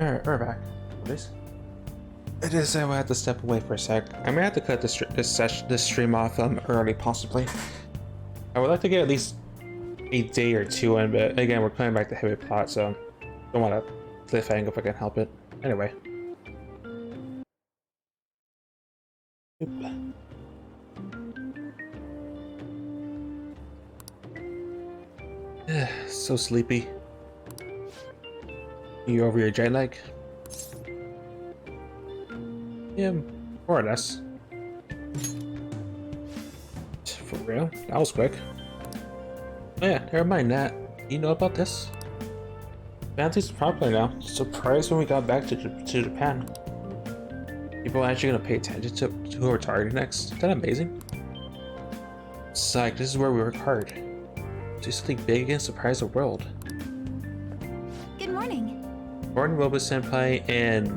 Alright, we're back. Please. It is, I will have to step away for a sec. I may have to cut this stream off early, possibly. I would like to get at least a day or two in, but again, we're coming back to heavy plot, so don't want to cliffhang if I can help it. Anyway. So sleepy. You over your jet lag? Yeah, more or less. For real? That was quick. Oh yeah, never mind that. You know about this? Fancy's properly now. Surprised when we got back to Japan. People are actually gonna pay attention to who we're targeting next. Isn't that amazing? Psych, this is where we work hard. Do something big and surprise the world. Good morning. Morning, Robo Senpai and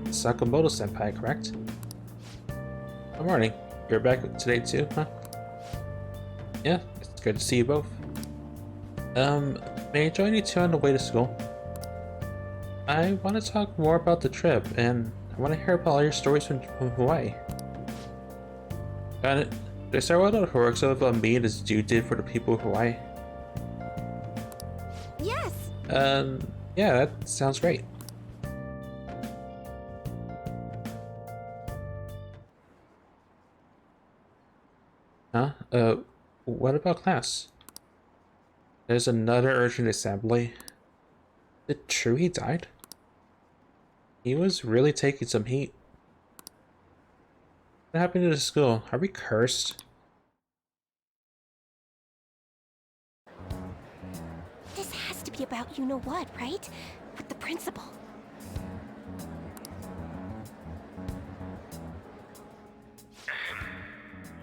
Sakamoto Senpai, correct? Good morning. You're back today too, huh? Yeah, it's good to see you both. May I join you two on the way to school? I want to talk more about the trip, and I want to hear about all your stories from Hawaii. Got it. Did I start with all the works of me and this dude did for the people of Hawaii? Yes. Yeah, that sounds great. Huh? What about class? There's another urgent assembly. Is it true he died? He was really taking some heat. What happened to the school? Are we cursed? This has to be about you-know-what, right? With the principal.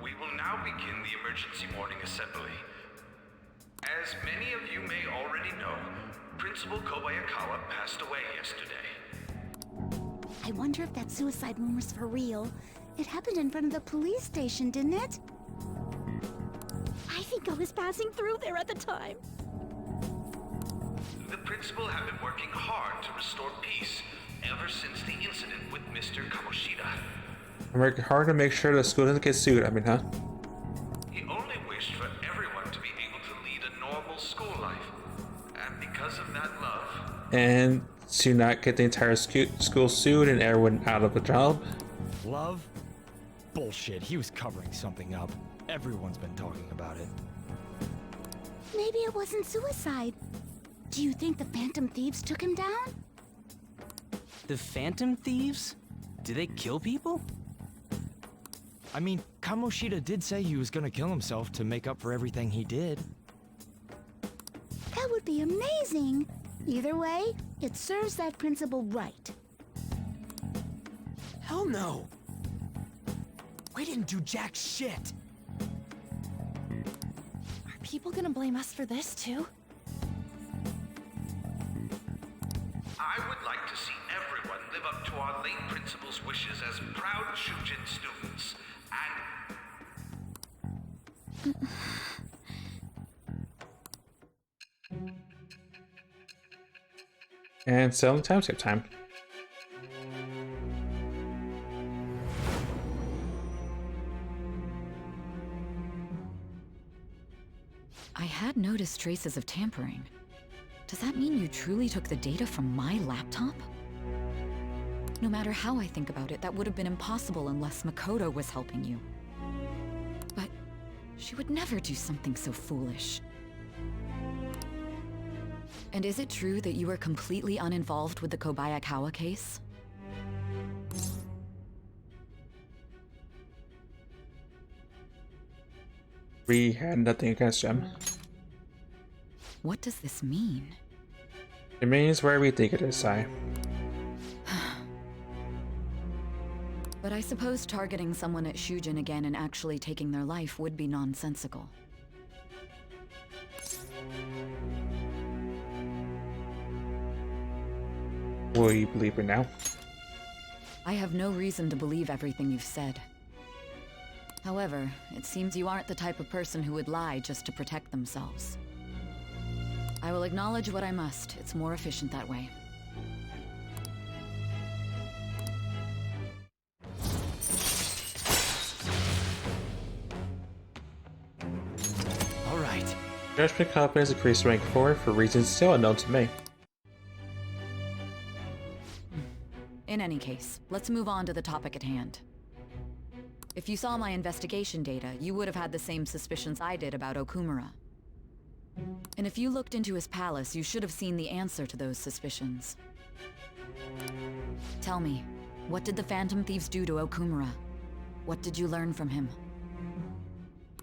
We will now begin the emergency morning assembly. As many of you may already know, Principal Kobayakawa passed away yesterday. I wonder if that suicide rumor's for real. It happened in front of the police station, didn't it? I think I was passing through there at the time. The principal had been working hard to restore peace ever since the incident with Mr. Kamoshida. I'm working hard to make sure the school doesn't get sued, I mean, huh? He only wished for everyone to be able to lead a normal school life. And because of that love... And to not get the entire school sued and everyone out of a job? Love? Bullshit, he was covering something up. Everyone's been talking about it. Maybe it wasn't suicide. Do you think the Phantom Thieves took him down? The Phantom Thieves? Do they kill people? I mean, Kamoshida did say he was gonna kill himself to make up for everything he did. That would be amazing. Either way, it serves that principal right. Hell no! We didn't do jack shit! Are people gonna blame us for this, too? I would like to see everyone live up to our late principal's wishes as proud Shujin students, And selling timeskip time. I had noticed traces of tampering. Does that mean you truly took the data from my laptop? No matter how I think about it, that would have been impossible unless Makoto was helping you. But she would never do something so foolish. And is it true that you were completely uninvolved with the Kobayakawa case? We had nothing against him. What does this mean? It means where we think it is, Sai. But I suppose targeting someone at Shujin again and actually taking their life would be nonsensical. Will you believe it now? I have no reason to believe everything you've said. However, it seems you aren't the type of person who would lie just to protect themselves. I will acknowledge what I must. It's more efficient that way. Judgment confidence increased to rank 4 for reasons still unknown to me. In any case, let's move on to the topic at hand. If you saw my investigation data, you would have had the same suspicions I did about Okumura. And if you looked into his palace, you should have seen the answer to those suspicions. Tell me, what did the Phantom Thieves do to Okumura? What did you learn from him?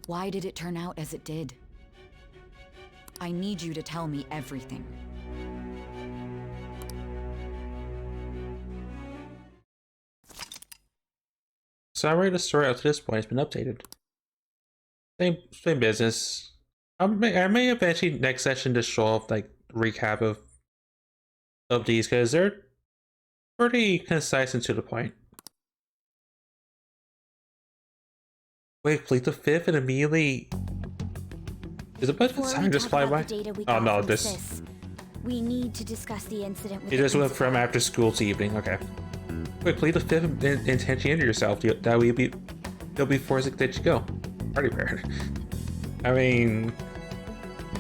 Why did it turn out as it did? I need you to tell me everything. Summary of the story up to this point has been updated. Same business. I may eventually next session just show off like recap of these because they're pretty concise and to the point. Wait, plead the fifth and immediately is a bunch of time just fly by? Oh no, this. We need to discuss the incident with It just went from after school to evening. Okay. Wait, plead the fifth and intention into yourself. That way you'll be forced to let you go. Party bird. I mean,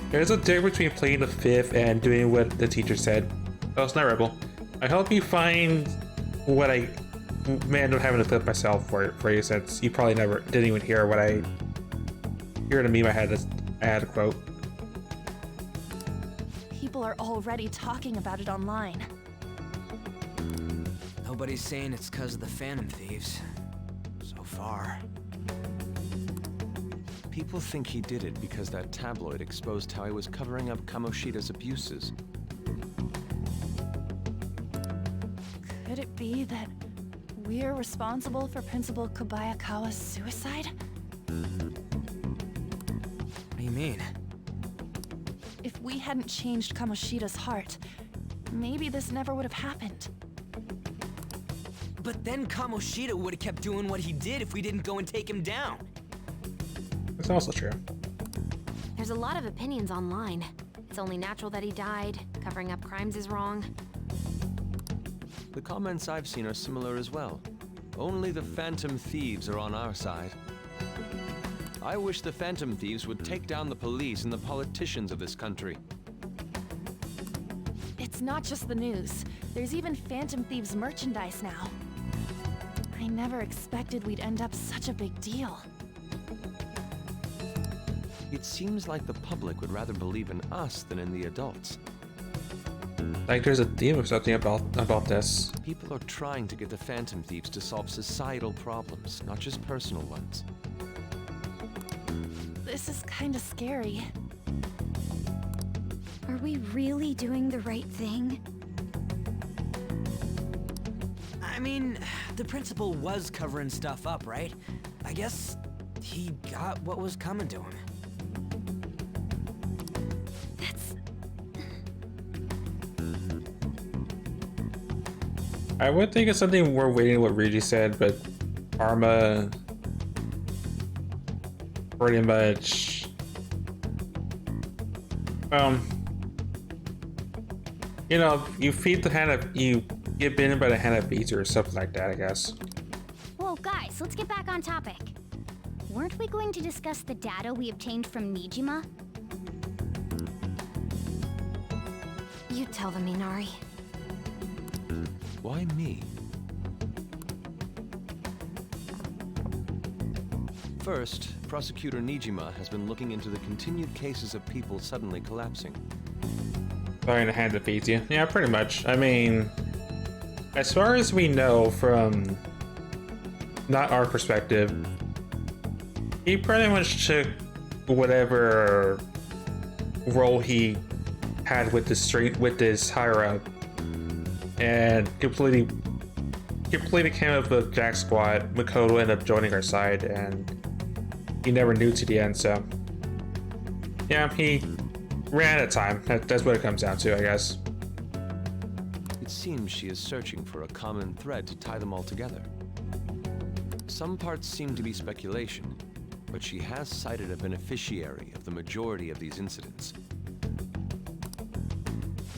there's a difference between playing the fifth and doing what the teacher said. Oh, it's not rebel. I hope you find what I may end up having to clip myself for you since you probably never didn't even hear what I hear in a meme I had a quote. People are already talking about it online. Nobody's saying it's because of the Phantom Thieves. So far. People think he did it because that tabloid exposed how he was covering up Kamoshida's abuses. Could it be that we're responsible for Principal Kobayakawa's suicide? What do you mean? If we hadn't changed Kamoshida's heart, maybe this never would have happened. But then Kamoshida would have kept doing what he did if we didn't go and take him down. That's also true. There's a lot of opinions online. It's only natural that he died. Covering up crimes is wrong. The comments I've seen are similar as well. Only the Phantom Thieves are on our side. I wish the Phantom Thieves would take down the police and the politicians of this country. It's not just the news. There's even Phantom Thieves merchandise now. I never expected we'd end up such a big deal. It seems like the public would rather believe in us than in the adults. Like there's a theme or something about this. People are trying to get the Phantom Thieves to solve societal problems, not just personal ones. This is kinda scary. Are we really doing the right thing? I mean, the principal was covering stuff up, right? I guess he got what was coming to him. I would think it's something we're waiting what Ryuji said, but Arma pretty much you know, you feed the hand of you get bitten by the hand that feeds you or something like that, I guess. Whoa, guys, let's get back on topic. Weren't we going to discuss the data we obtained from Nijima? You tell them, Minari. Why me? First, Prosecutor Nijima has been looking into the continued cases of people suddenly collapsing. Sorry, the hand that feeds you. Yeah, pretty much. I mean, as far as we know from not our perspective, he pretty much took whatever role he had with this higher up and completely came up with Jack Squad. Makoto ended up joining our side and he never knew to the end, so yeah, he ran out of time. That's what it comes down to, I guess. It seems she is searching for a common thread to tie them all together. Some parts seem to be speculation, but she has cited a beneficiary of the majority of these incidents.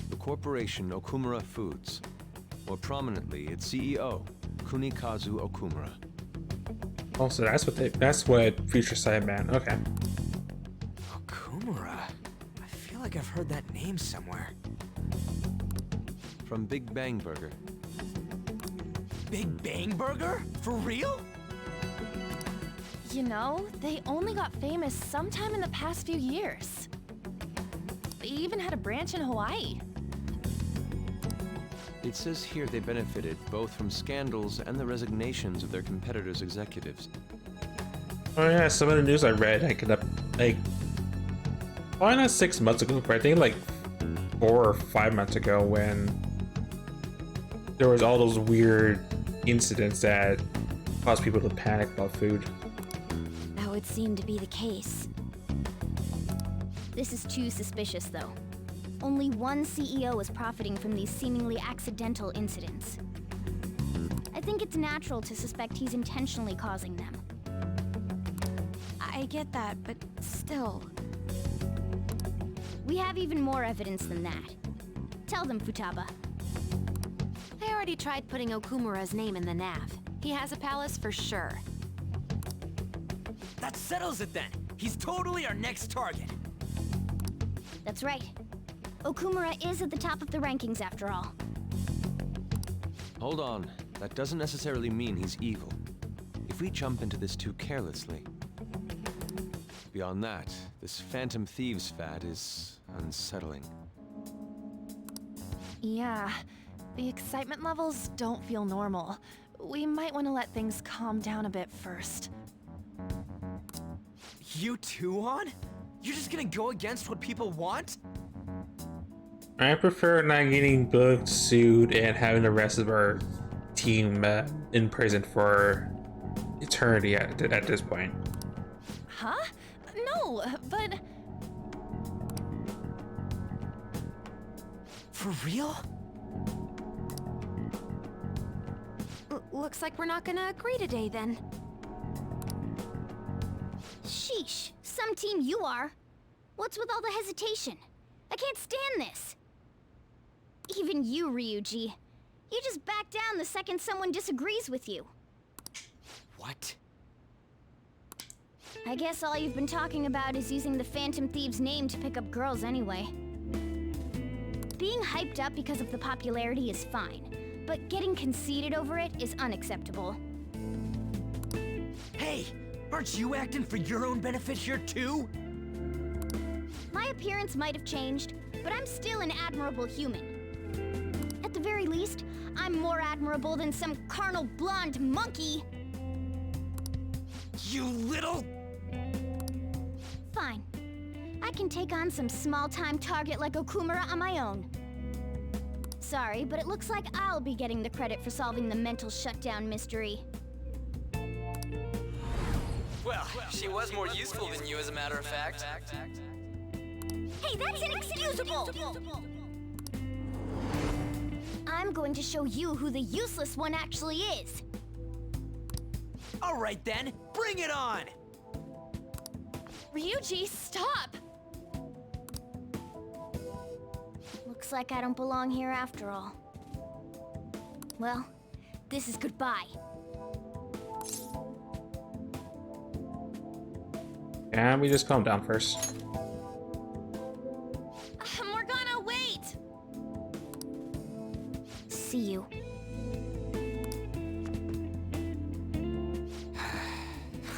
The corporation Okumura Foods, more prominently its CEO, Kunikazu Okumura. Oh, so that's what Future Sight meant. Okay. Okumura? feel like I've heard that name somewhere. From Big Bang Burger. Big Bang Burger? For real? You know, they only got famous sometime in the past few years. They even had a branch in Hawaii. It says here they benefited both from scandals and the resignations of their competitors' executives. Oh yeah, some of the news I read, I could like, probably not 6 months ago, but I think like 4 or 5 months ago when there was all those weird incidents that caused people to panic about food. That would seem to be the case. This is too suspicious, though. Only one CEO is profiting from these seemingly accidental incidents. I think it's natural to suspect he's intentionally causing them. I get that, but still. We have even more evidence than that. Tell them, Futaba. I already tried putting Okumura's name in the nav. He has a palace for sure. That settles it then. He's totally our next target. That's right. Okumura is at the top of the rankings after all. Hold on. That doesn't necessarily mean he's evil. If we jump into this too carelessly. Beyond that, this Phantom Thieves fad is unsettling. Yeah, the excitement levels don't feel normal. We might want to let things calm down a bit first. You too, On? You're just gonna go against what people want? I prefer not getting booked, sued, and having the rest of our team in prison for eternity at this point. Huh? No, but... For real? Looks like we're not gonna agree today, then. Sheesh, some team you are. What's with all the hesitation? I can't stand this. Even you, Ryuji. You just back down the second someone disagrees with you. What? I guess all you've been talking about is using the Phantom Thieves' name to pick up girls anyway. Being hyped up because of the popularity is fine, but getting conceited over it is unacceptable. Hey! Aren't you acting for your own benefit here too? My appearance might have changed, but I'm still an admirable human. At the very least, I'm more admirable than some carnal blonde monkey. You little... Fine. I can take on some small-time target like Okumura on my own. Sorry, but it looks like I'll be getting the credit for solving the mental shutdown mystery. Well, she was more useful than you, as a matter of fact. Hey, that's inexcusable! I'm going to show you who the useless one actually is. All right then, bring it on! Ryuji, stop! Looks like I don't belong here after all. Well, this is goodbye. Can we just calm down first? Morgana, wait! See you.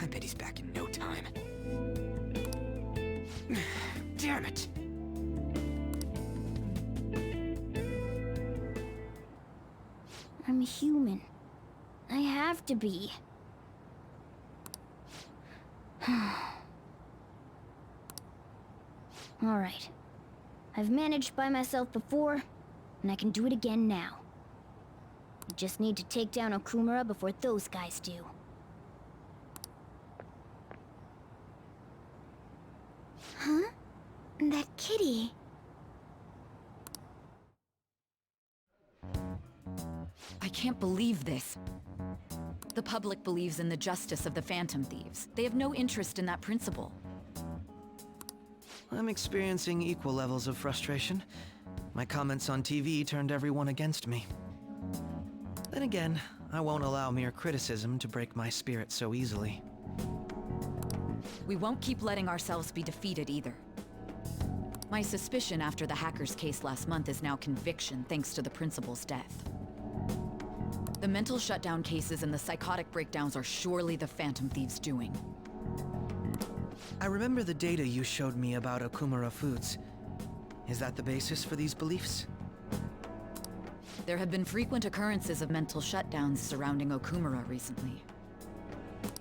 I bet he's back in no time. Damn it! I'm human. I have to be. Alright. I've managed by myself before, and I can do it again now. I just need to take down Okumura before those guys do. Huh? That kitty. I can't believe this. The public believes in the justice of the Phantom Thieves. They have no interest in that principle. I'm experiencing equal levels of frustration. My comments on TV turned everyone against me. Then again, I won't allow mere criticism to break my spirit so easily. We won't keep letting ourselves be defeated either. My suspicion after the hacker's case last month is now conviction thanks to the principal's death. The mental shutdown cases and the psychotic breakdowns are surely the Phantom Thieves' doing. I remember the data you showed me about Okumura Foods. Is that the basis for these beliefs? There have been frequent occurrences of mental shutdowns surrounding Okumura recently.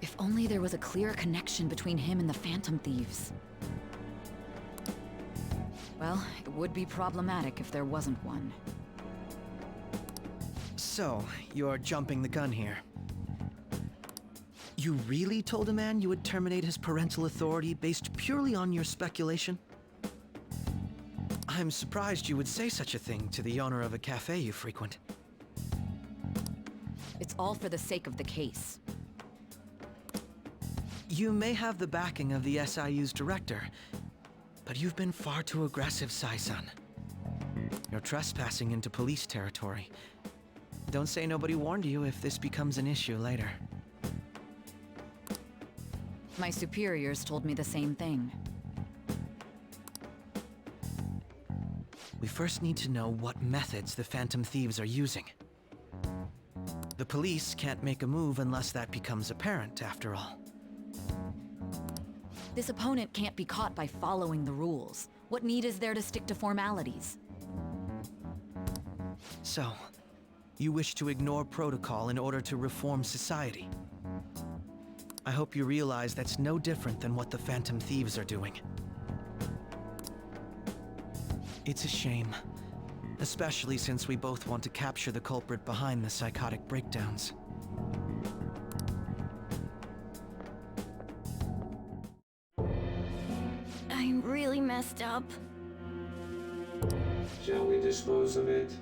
If only there was a clear connection between him and the Phantom Thieves. Well, it would be problematic if there wasn't one. So, you're jumping the gun here. You really told a man you would terminate his parental authority based purely on your speculation? I'm surprised you would say such a thing to the owner of a cafe you frequent. It's all for the sake of the case. You may have the backing of the SIU's director, but you've been far too aggressive, Sai-san. You're trespassing into police territory. Don't say nobody warned you if this becomes an issue later. My superiors told me the same thing. We first need to know what methods the Phantom Thieves are using. The police can't make a move unless that becomes apparent, after all. This opponent can't be caught by following the rules. What need is there to stick to formalities? So, you wish to ignore protocol in order to reform society. I hope you realize that's no different than what the Phantom Thieves are doing. It's a shame, especially since we both want to capture the culprit behind the psychotic breakdowns. I'm really messed up. Shall we dispose of it?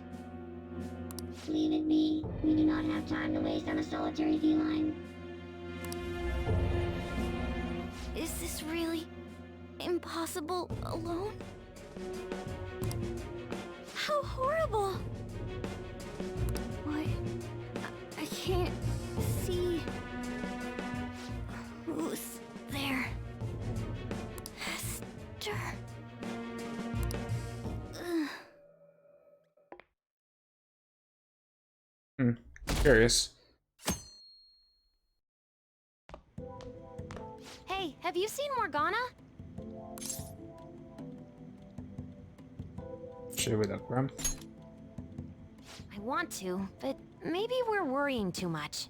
Leave it be. We do not have time to waste on a solitary feline. Is this really impossible alone? How horrible! What? I can't see who's there. Hester. Curious. Hey, have you seen Morgana? Should we look around? I want to, but maybe we're worrying too much.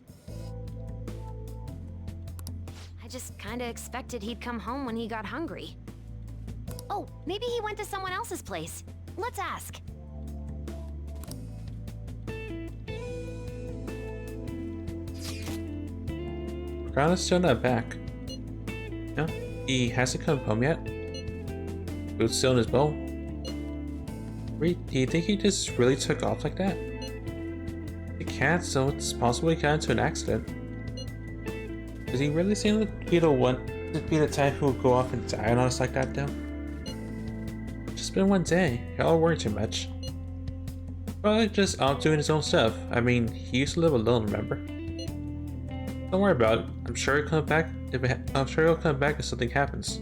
I just kinda expected he'd come home when he got hungry. Oh, maybe he went to someone else's place. Let's ask. Morgana's still not back. No, he hasn't come home yet. Food's still in his bowl. Do you think he just really took off like that? He can't, so it's possible he got into an accident. Does he really seem to be the type who would go off and die on us like that, though? Just been one day. Y'all worry too much. Probably just out doing his own stuff. I mean, he used to live alone, remember? Don't worry about it. I'm sure he'll come back. I'm sure he'll come back if something happens.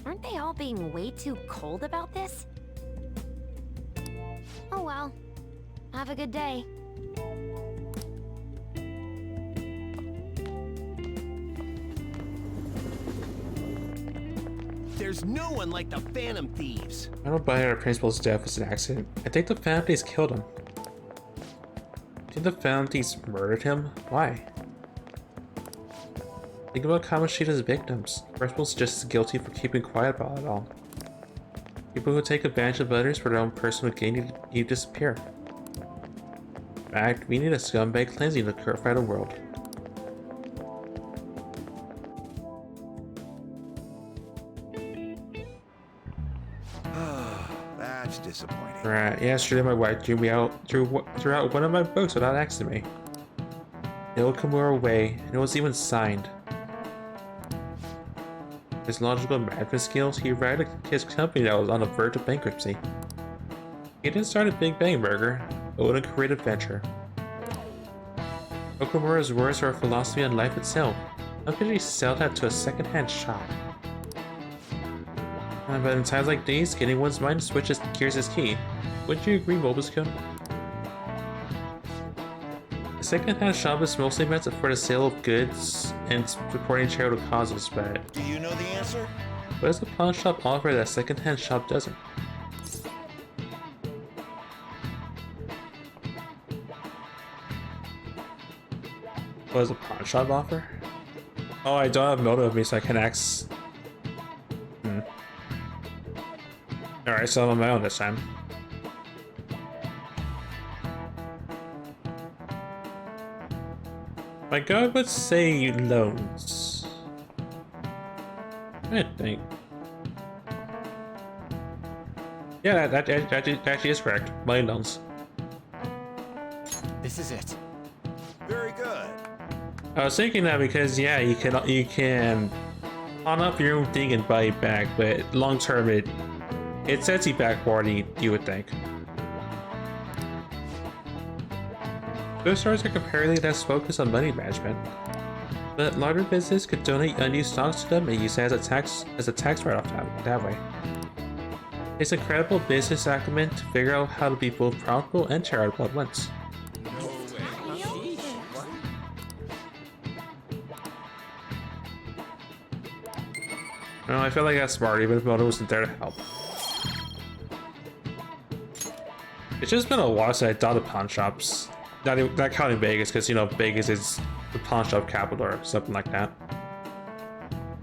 Aren't they all being way too cold about this? Oh well. Have a good day. There's no one like the Phantom Thieves. I don't buy our principal's death was an accident. I think the Phantom Thieves killed him. Did the Phantom Thieves murdered him? Why? Think about Kamoshida's victims. The principal's just as guilty for keeping quiet about it all. People who take advantage of others for their own personal gain need to disappear. In fact, we need a scumbag cleansing to purify the world. That's disappointing. Right, yeah, yesterday my wife threw out one of my books without asking me. It will come our way, and it was even signed. His logical management skills, he ran his company that was on the verge of bankruptcy. He didn't start a Big Bang Burger, but with a creative venture. Okumura's words are a philosophy on life itself. How could he sell that to a second-hand shop? But in times like these, getting one's mind to switch gears is key. Wouldn't you agree, Mobus-kun? The second-hand shop is mostly meant for the sale of goods and supporting charitable causes, but... Do you know the answer? What does the pawn shop offer that a second-hand shop doesn't? What does a pawn shop offer? Oh, I don't have motive with me, so I can ask. Alright, so I'm on my own this time. My god would say loans. I think. Yeah, that actually is correct. Money loans. This is it. Very good. I was thinking that because yeah, you can pawn up your own thing and buy it back, but long term it sets you back more than you would think. Those stores are comparatively less focused on money management, but larger business could donate unused stocks to them and use it as a tax write-off that way. It's incredible business acumen to figure out how to be both profitable and charitable at once. No, I feel like that's smart, even if Moto wasn't there to help. It's just been a while since I thought of pawn shops. Not counting Vegas, because you know Vegas is the pawn shop capital or something like that.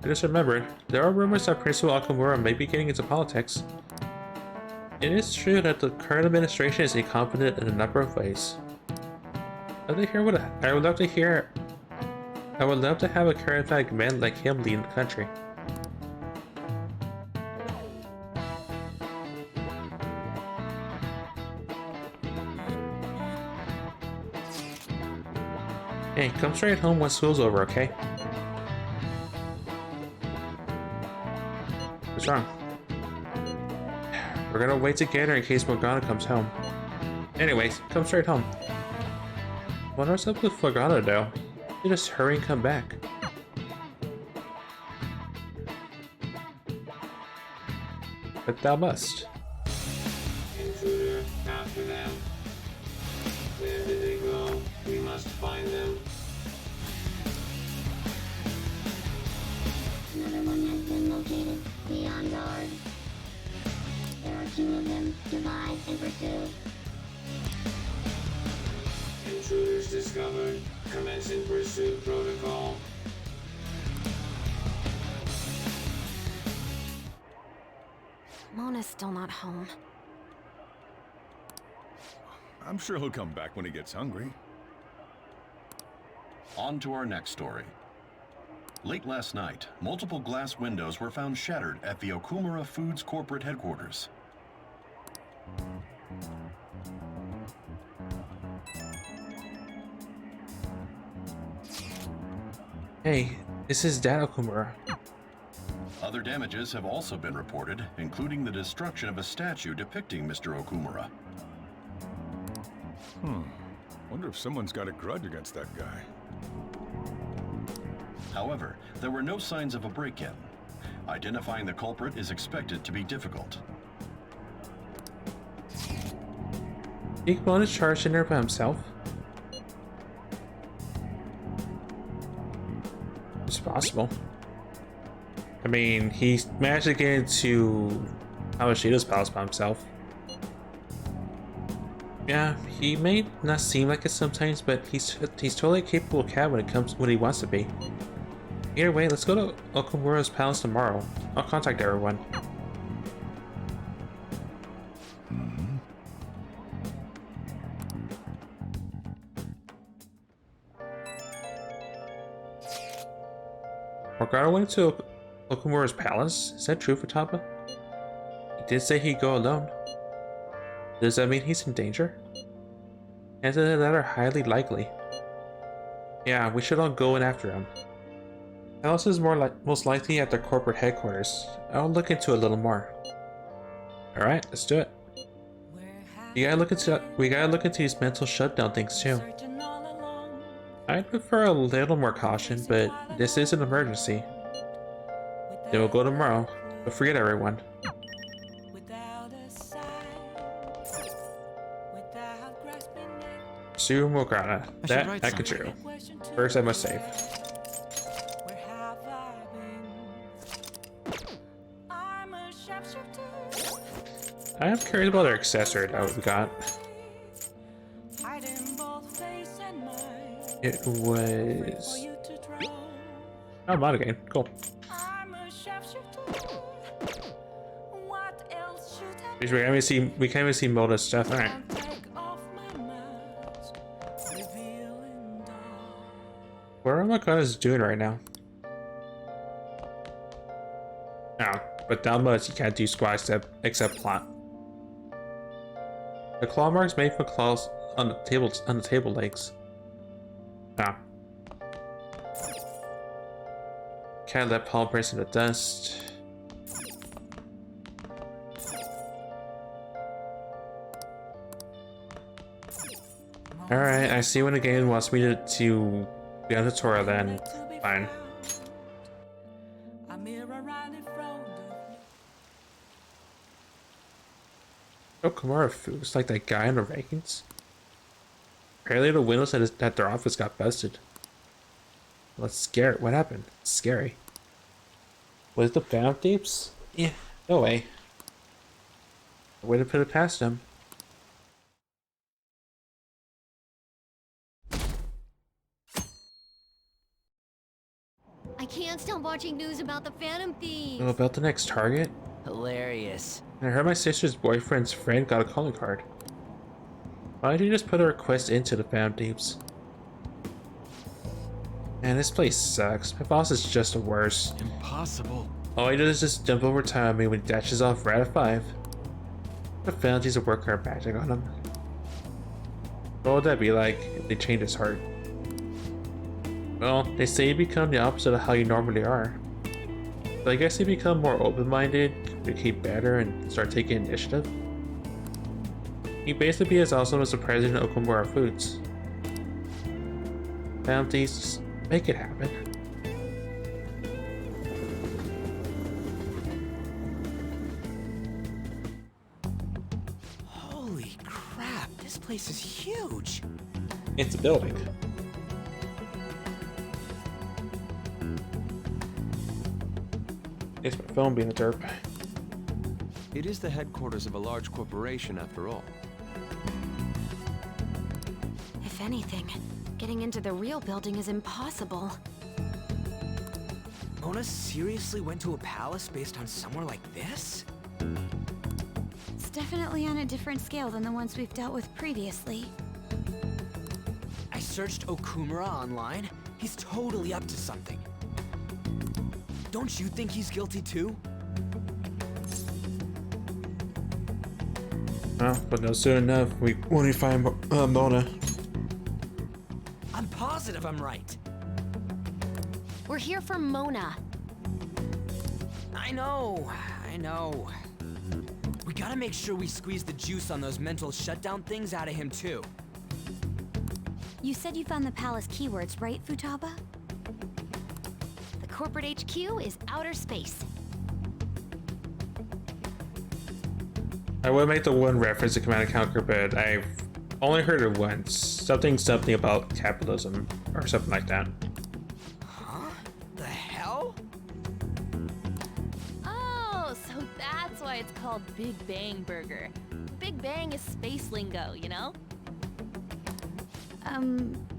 I just remembered, there are rumors that Principal Okamura may be getting into politics. It is true that the current administration is incompetent in a number of ways. I would love to have a charismatic man like him lead the country. Hey, come straight home when school's over, okay? What's wrong? We're gonna wait together in case Morgana comes home. Anyways, come straight home. What's up with Morgana though? You just hurry and come back. But thou must. Intruder, after them. Where did they go? We must find them. Another one has been located. Be on guard. There are 2 of them. Divide and pursue. Intruders discovered. Commencing pursuit protocol. Mona's still not home. I'm sure he'll come back when he gets hungry. On to our next story. Late last night, multiple glass windows were found shattered at the Okumura Foods corporate headquarters. Hey, this is Dad Okumura. Other damages have also been reported, including the destruction of a statue depicting Mr. Okumura. Wonder if someone's got a grudge against that guy. However, there were no signs of a break-in. Identifying the culprit is expected to be difficult. Ikemon is charged in there by himself? It's possible. I mean, he managed to get into Kamashida's palace by himself. Yeah, he may not seem like it sometimes, but he's totally capable cat when he wants to be. Either way, let's go to Okumura's palace tomorrow. I'll contact everyone. Morgana went to Okumura's palace? Is that true, Futaba? He did say he'd go alone. Does that mean he's in danger? Answer to that are highly likely. Yeah, we should all go in after him. Palace is most likely at their corporate headquarters. I'll look into it a little more. Alright, let's do it. We gotta look into these mental shutdown things too. I'd prefer a little more caution, but this is an emergency. Then we'll go tomorrow. But forget everyone. to Morgana. I should That write I can something. do. First, I must save. I am curious about their accessory that we got. It was... Oh, mod again. Cool. We can't even see Moda's stuff. Alright. What are Morgana's doing right now? No, but down much you can't do squat except plot. The claw marks made from claws on the table legs. No. Can't let palm prints in the dust. Alright, I see when the game wants me to be on the tutorial, then fine. Oh, Kamara Foods, like that guy in the rankings. Apparently the windows at their office got busted. Let's scare it. What happened? It's scary. Was it the Phantom Thieves? Yeah, no way. I would have put it past them. I can't stop watching news about the Phantom Thieves. Oh, about the next target? Hilarious. I heard my sister's boyfriend's friend got a calling card. Why don't you just put a request into the Phantom Thieves? Man, this place sucks. My boss is just the worst. Impossible. All he does is just jump over time me when he dashes off right at 5. The Phantom Thieves will work our magic on him. What would that be like if they changed his heart? Well, they say you become the opposite of how you normally are. But I guess you become more open-minded, communicate better, and start taking initiative. You basically be as awesome as the president of Okumura Foods. Phantom Thieves, just make it happen. Holy crap, this place is huge. It's a building. It's my phone being a derp. It is the headquarters of a large corporation, after all. If anything, getting into the real building is impossible. Mona seriously went to a palace based on somewhere like this? It's definitely on a different scale than the ones we've dealt with previously. I searched Okumura online. He's totally up to something. Don't you think he's guilty too? But no soon enough, we won't find Mona. I'm positive I'm right. We're here for Mona. I know. We gotta make sure we squeeze the juice on those mental shutdown things out of him too. You said you found the palace keywords, right, Futaba? The corporate HQ is outer space. I would make the one reference to Command & Conquer, but I've only heard it once. Something about capitalism or something like that. Huh? The hell? Oh, so that's why it's called Big Bang Burger. Big Bang is space lingo, you know?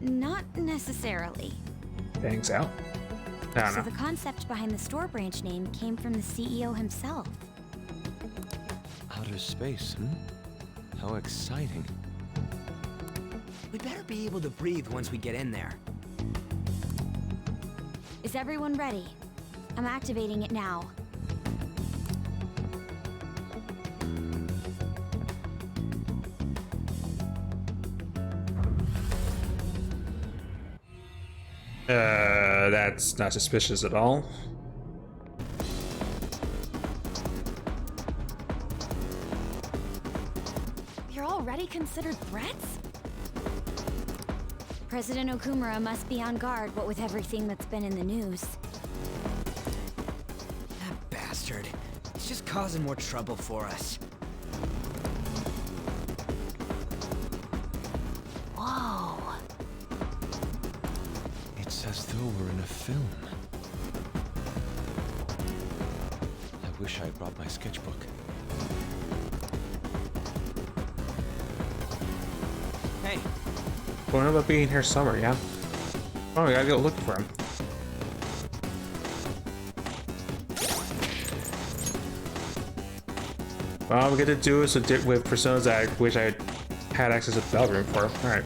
Not necessarily. Bangs out. I don't So know. the concept behind the store branch name came from the CEO himself. Outer space, How exciting. We better be able to breathe once we get in there. Is everyone ready? I'm activating it now. That's not suspicious at all. You're already considered threats? President Okumura must be on guard, what with everything that's been in the news. That bastard. He's just causing more trouble for us. Whoa. It's as though we're in a film. I wish I had brought my sketchbook. Hey. Going about being here somewhere, yeah? Oh, we gotta go looking for him. Well, all we get to do is with personas that I wish I had access to the bell room for. Alright.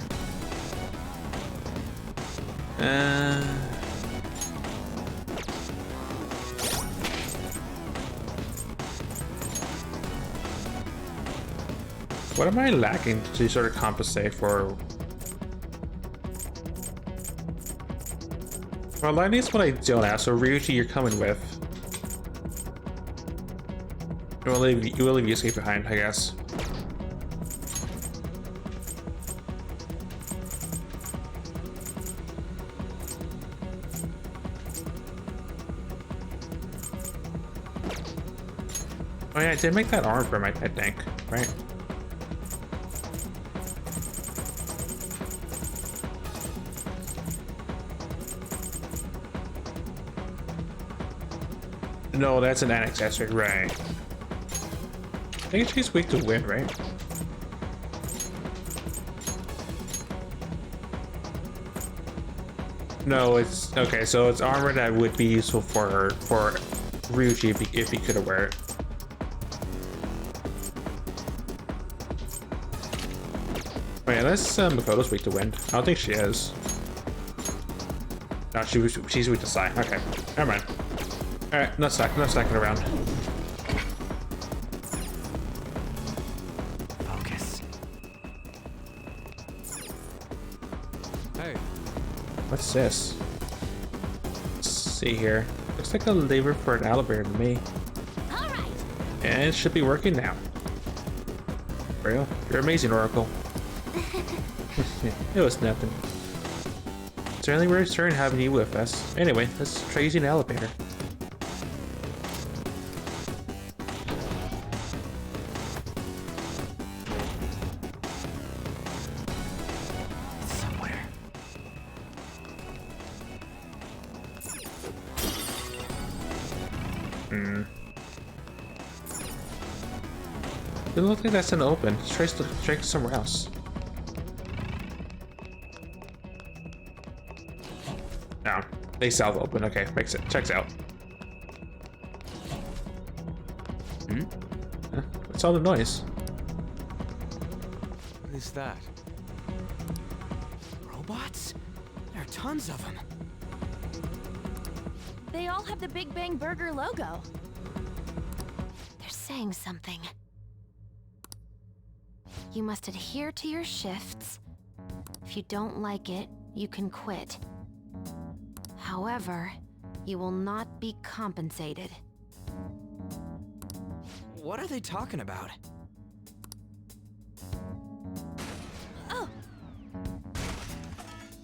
What am I lacking to sort of compensate for? Well, lightning is what I don't have, so Ryuji, you're coming with. You will leave Yusuke behind, I guess. Oh yeah, I did make that arm for my pet tank, right? No, that's an accessory, right? I think she's weak to wind, right? No, it's okay. So it's armor that would be useful for her, for Ryuji, if he could wear it. Wait, unless Makoto's weak to wind. I don't think she is. No, she's weak to Psy. Okay, never mind. All right, no stacking around. Focus. Hey. What's this? Let's see here. Looks like a lever for an elevator to me. All right. And it should be working now. Real? You're amazing, Oracle. It was nothing. Certainly we're returning having you with us. Anyway, let's try using an elevator. It looks like that's an open. Let's try somewhere else. No, they self open. Okay, makes it. Checks out. What's all the noise? What is that? Robots? There are tons of them. They all have the Big Bang Burger logo. They're saying something. You must adhere to your shifts. If you don't like it, you can quit. However, you will not be compensated. What are they talking about?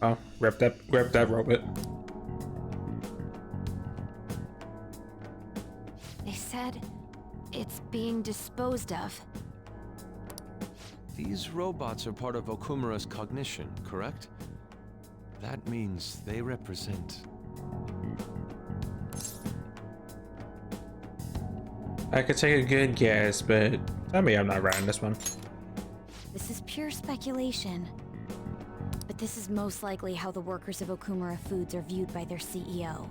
Oh, rip that robot. They said it's being disposed of. These robots are part of Okumura's cognition, correct? That means they represent... I could take a good guess, but tell me I'm not right on this one. This is pure speculation. But this is most likely how the workers of Okumura Foods are viewed by their CEO.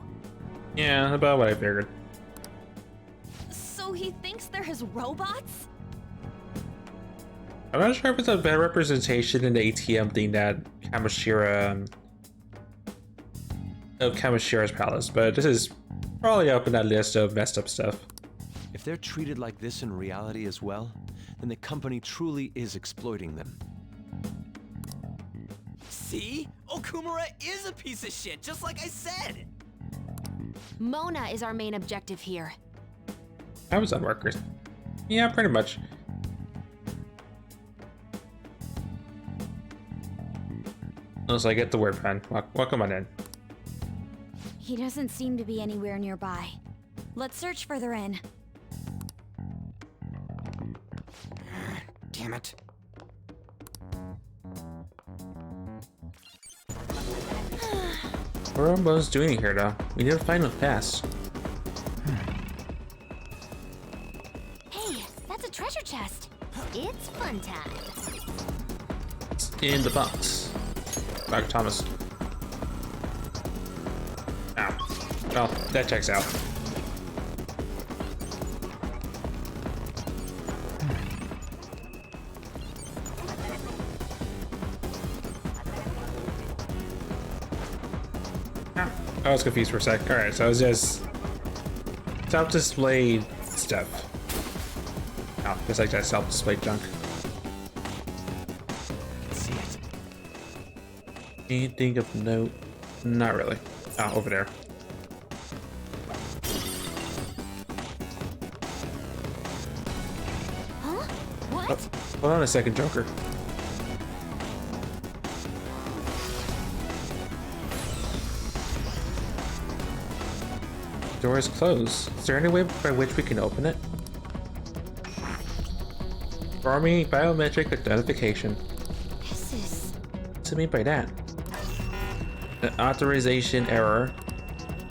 Yeah, about what I figured. So he thinks they're his robots? I'm not sure if it's a better representation in the ATM thing that Kamoshira of Kamoshira's palace, but this is probably up in that list of messed up stuff. If they're treated like this in reality as well, then the company truly is exploiting them. See? Okumura is a piece of shit, just like I said! Mona is our main objective here. Amazon workers. Yeah, pretty much. Unless I get the word pen. Welcome on in. He doesn't seem to be anywhere nearby. Let's search further in. Damn it. What are Bones doing here, though? We need to find a pass. Hey, that's a treasure chest. It's fun time. It's in the box. Dr. Thomas. Ow. Well, that checks out. I was confused for a sec. Alright, so it's just self-display stuff. Oh, just like that self-display junk. See it. Anything of note? Not really. Oh, over there. Huh? What? Oh, hold on a second, Joker. Door is closed. Is there any way by which we can open it? Army biometric identification. This is... What's it mean by that? An authorization error.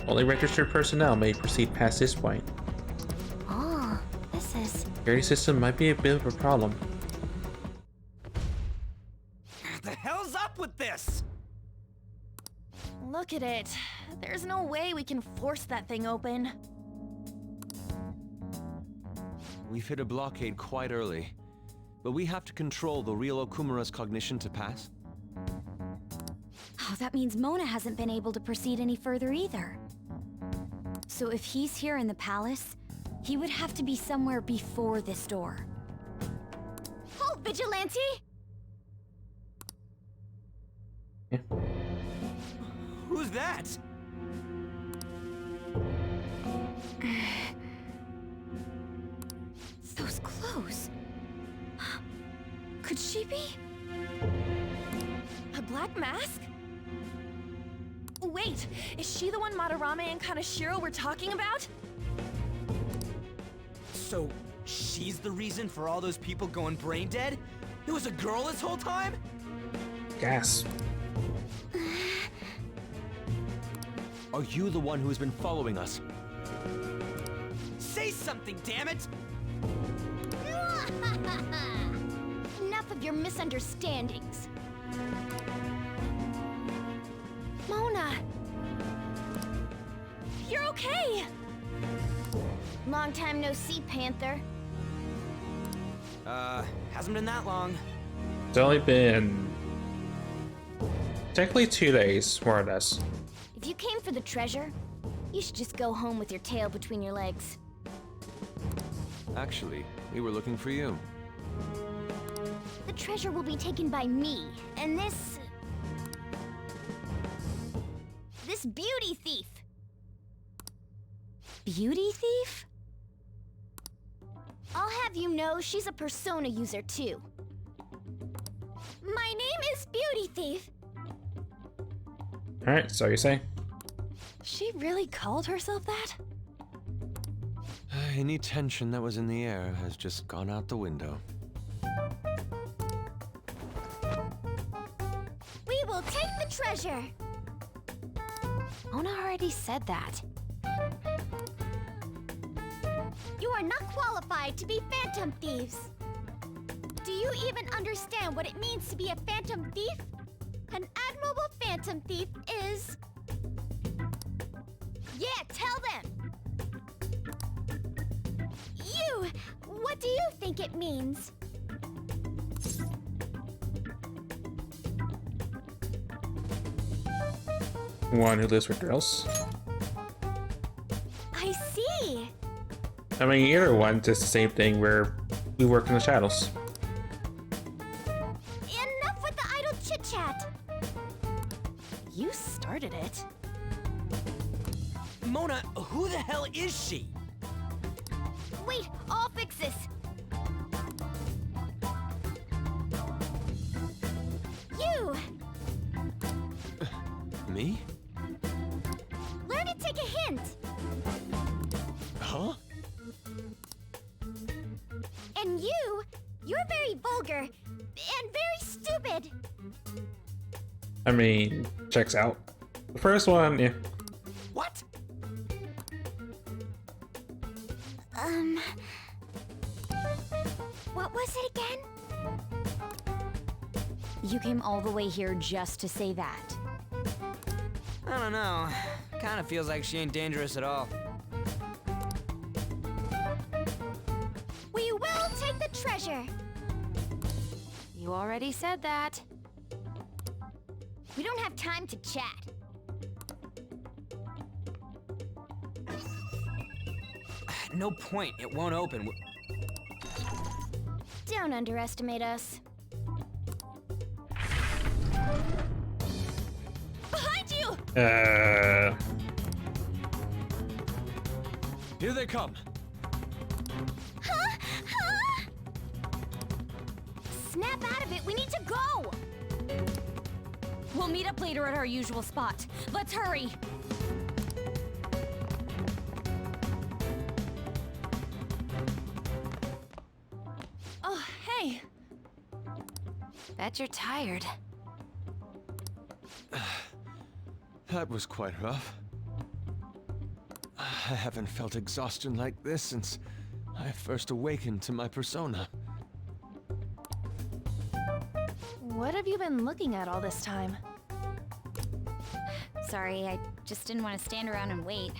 Only registered personnel may proceed past this point. Oh, this is... Security system might be a bit of a problem. What the hell's up with this? Look at it. There's no way we can force that thing open. We've hit a blockade quite early, but we have to control the real Okumura's cognition to pass. Oh, that means Mona hasn't been able to proceed any further either. So if he's here in the palace, he would have to be somewhere before this door. Halt, Vigilante! Who's that? Those clothes. Could she be? A black mask? Wait, is she the one Madarame and Kaneshiro were talking about? So, she's the reason for all those people going brain dead? It was a girl this whole time? Gas. Are you the one who has been following us? Say something, damn it! Enough of your misunderstandings. Mona! You're okay! Long time no see, Panther. Hasn't been that long. It's only been technically 2 days, more or less. If you came for the treasure, you should just go home with your tail between your legs. Actually, we were looking for you. The treasure will be taken by me, and this beauty thief. Beauty thief? I'll have you know she's a persona user too. My name is Beauty Thief. Alright, so you say? She really called herself that? Any tension that was in the air has just gone out the window. We will take the treasure. Mona already said that. You are not qualified to be phantom thieves. Do you even understand what it means to be a phantom thief? An admirable phantom thief is... Yeah, tell them! You! What do you think it means? One who lives with girls. I see! I mean, either one, just the same thing where we work in the shadows. Enough with the idle chit-chat! You started it. Mona, who the hell is she? Wait, I'll fix this. You! Me? Learn to take a hint! Huh? And you're very vulgar and very stupid. I mean, checks out. The first one, yeah. What? What was it again? You came all the way here just to say that. I don't know. Kinda feels like she ain't dangerous at all. We will take the treasure. You already said that. We don't have time to chat. No point. It won't open. Don't underestimate us. Behind you! Here they come. Huh? Huh? Snap out of it. We need to go. We'll meet up later at our usual spot. Let's hurry! Oh, hey. Bet you're tired. That was quite rough. I haven't felt exhaustion like this since I first awakened to my persona. What have you been looking at all this time? Sorry, I just didn't want to stand around and wait.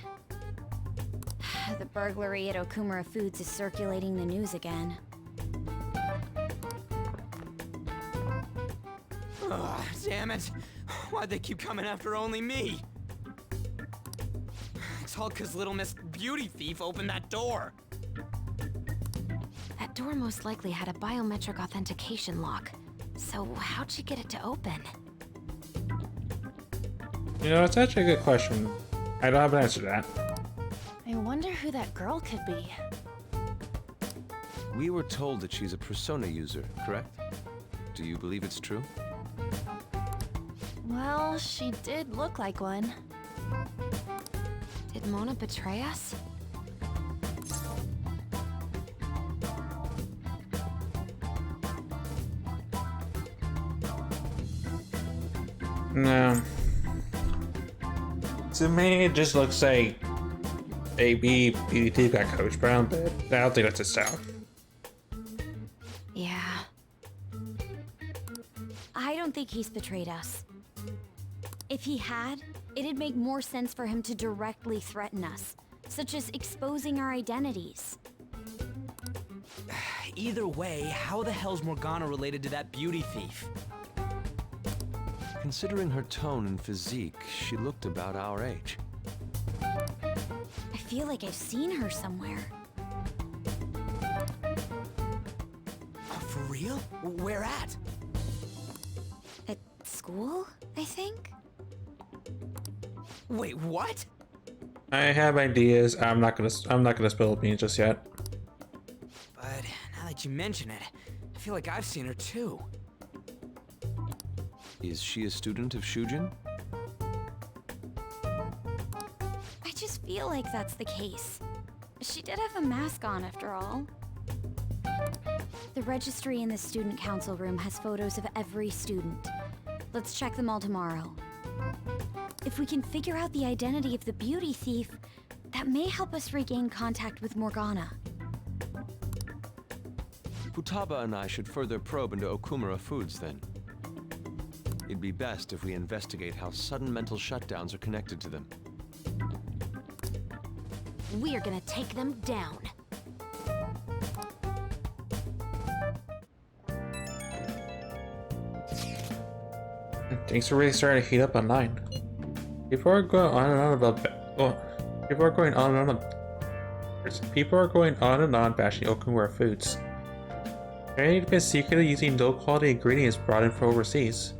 The burglary at Okumura Foods is circulating the news again. Ugh, damn it. Why'd they keep coming after only me? It's all 'cause little Miss Beauty Thief opened that door. That door most likely had a biometric authentication lock. So how'd she get it to open? You know, it's actually a good question. I don't have an answer to that. I wonder who that girl could be. We were told that she's a persona user, correct? Do you believe it's true? Well, she did look like one. Did Mona betray us? No. To me, it just looks like maybe BT got Coach Brown, but I don't think that's his style. Yeah. I don't think he's betrayed us. If he had, it'd make more sense for him to directly threaten us, such as exposing our identities. Either way, how the hell's Morgana related to that beauty thief? Considering her tone and physique, she looked about our age. I feel like I've seen her somewhere. For real? Where at? At school, I think? Wait, what? I have ideas. I'm not gonna spill the beans just yet. But now that you mention it, I feel like I've seen her too. Is she a student of Shujin? I just feel like that's the case. She did have a mask on after all. The registry in the student council room has photos of every student. Let's check them all tomorrow. If we can figure out the identity of the beauty thief, that may help us regain contact with Morgana. Futaba and I should further probe into Okumura Foods then. It'd be best if we investigate how sudden mental shutdowns are connected to them. We're gonna take them down. Things are really starting to heat up online. People are going on and on about. People are going on and on. People are going on and on bashing Okumura Foods. They've been secretly using low-quality ingredients brought in from overseas.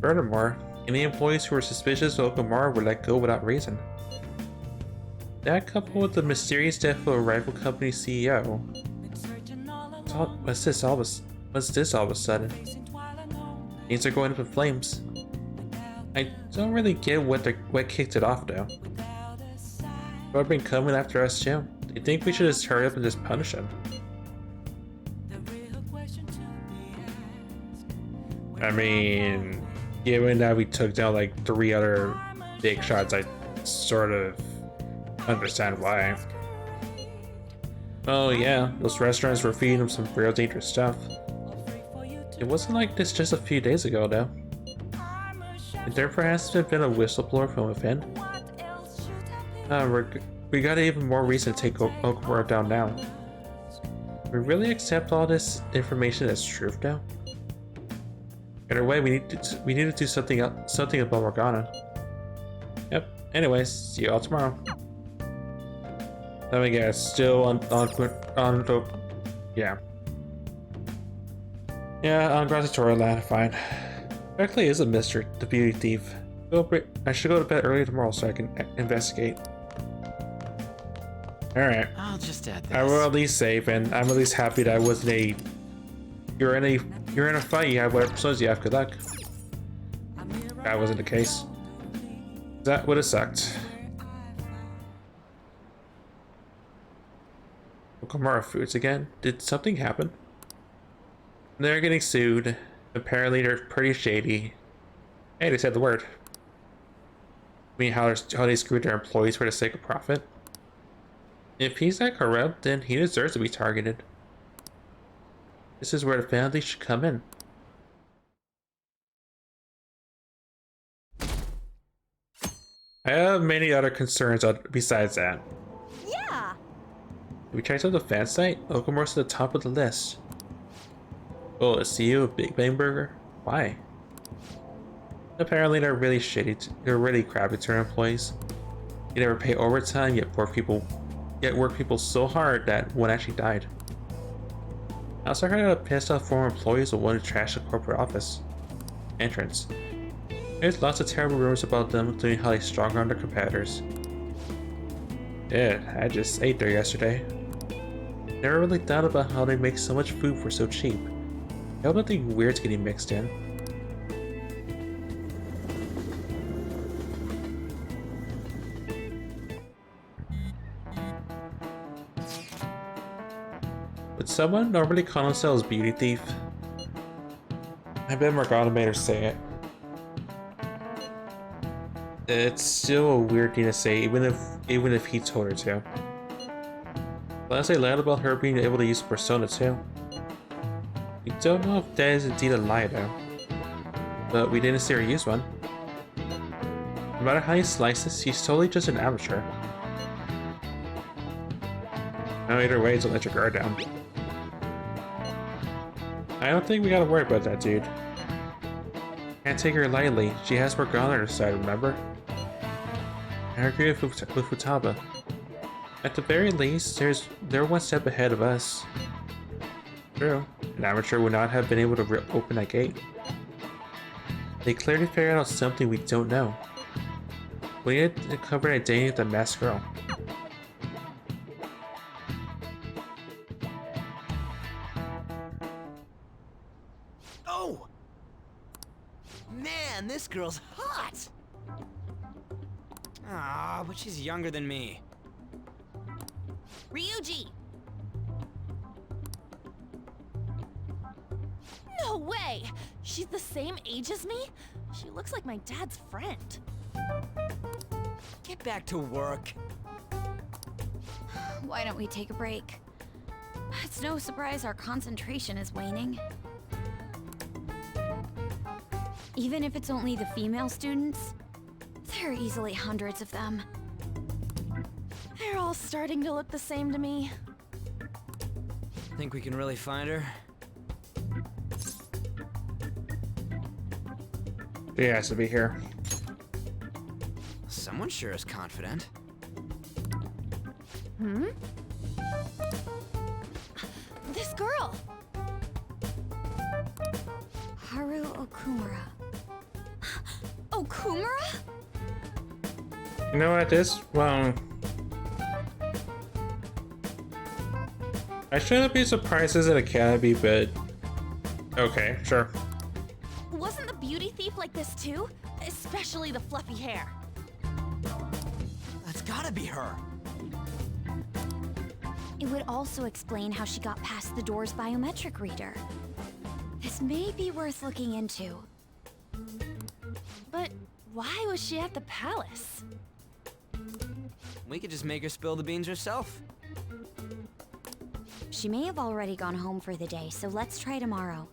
Furthermore, any employees who were suspicious of Okumura were let go without reason. That coupled with the mysterious death of a rival company CEO. What's this all of a sudden? Things are going up in flames. I don't really get what kicked it off though. People have been coming after us too. Do you think we should just hurry up and just punish them? I mean, given that we took down like 3 other big shots, I sort of understand why. Oh yeah, those restaurants were feeding them some real dangerous stuff. It wasn't like this just a few days ago though. And there perhaps have been a whistleblower from within. We got even more reason to take Okamura down now. We really accept all this information as truth now? Either way, we need to do something about Morgana. Yep. Anyways, see you all tomorrow. Let me guess, still on yeah. Yeah, on Grand Tutorial Land, fine. Actually is a mystery, the beauty thief. I should go to bed early tomorrow so I can investigate. Alright. I'll just add this. I will at least save, and I'm at least happy that I wasn't a... You're in a fight, you have whatever personas you have, good luck. That wasn't the case. That would have sucked. Okamura Foods again? Did something happen? They're getting sued. Apparently they're pretty shady. Hey, they said the word. I mean, how they screwed their employees for the sake of profit? If he's that corrupt, then he deserves to be targeted. This is where the family should come in. I have many other concerns besides that. Yeah! If we checked out the fan site, Okamura's at the top of the list. Oh, the CEO of Big Bang Burger? Why? Apparently they're really shitty. They're really crappy to their employees. They never pay overtime, yet work people so hard that one actually died. I also heard that pissed off former employees will want to trash the corporate office entrance. There's lots of terrible rumors about them, including how they strong arm their competitors. Yeah, I just ate there yesterday. Never really thought about how they make so much food for so cheap. I hope nothing weird's getting mixed in. Would someone normally call themselves Beauty Thief? I bet Morgana made her say it. It's still a weird thing to say, even if he told her to. Plus, I lied about her being able to use Persona too. We don't know if that is indeed a lie though, but we didn't see her use one. No matter how you slice this, she's totally just an amateur. No, either way, don't let your guard down. I don't think we gotta worry about that, dude. Can't take her lightly. She has Morgana on her side, remember? I agree with Futaba. At the very least, they're one step ahead of us. True. An amateur would not have been able to open that gate. They clearly figured out something we don't know. We need to cover identity of the masked girl. Oh! Man, this girl's hot! Ah, but she's younger than me. Ryuji! No way! She's the same age as me? She looks like my dad's friend. Get back to work. Why don't we take a break? It's no surprise our concentration is waning. Even if it's only the female students, there are easily hundreds of them. They're all starting to look the same to me. Think we can really find her? She has to be here. Someone sure is confident. Hmm? This girl! Haru Okumura. Okumura? You know what, well... I shouldn't be surprised as an academy, but... Okay, sure. Wasn't the beauty thief like this too? Especially the fluffy hair. That's gotta be her. It would also explain how she got past the door's biometric reader. This may be worth looking into. But why was she at the palace? We could just make her spill the beans herself. She may have already gone home for the day, so let's try tomorrow.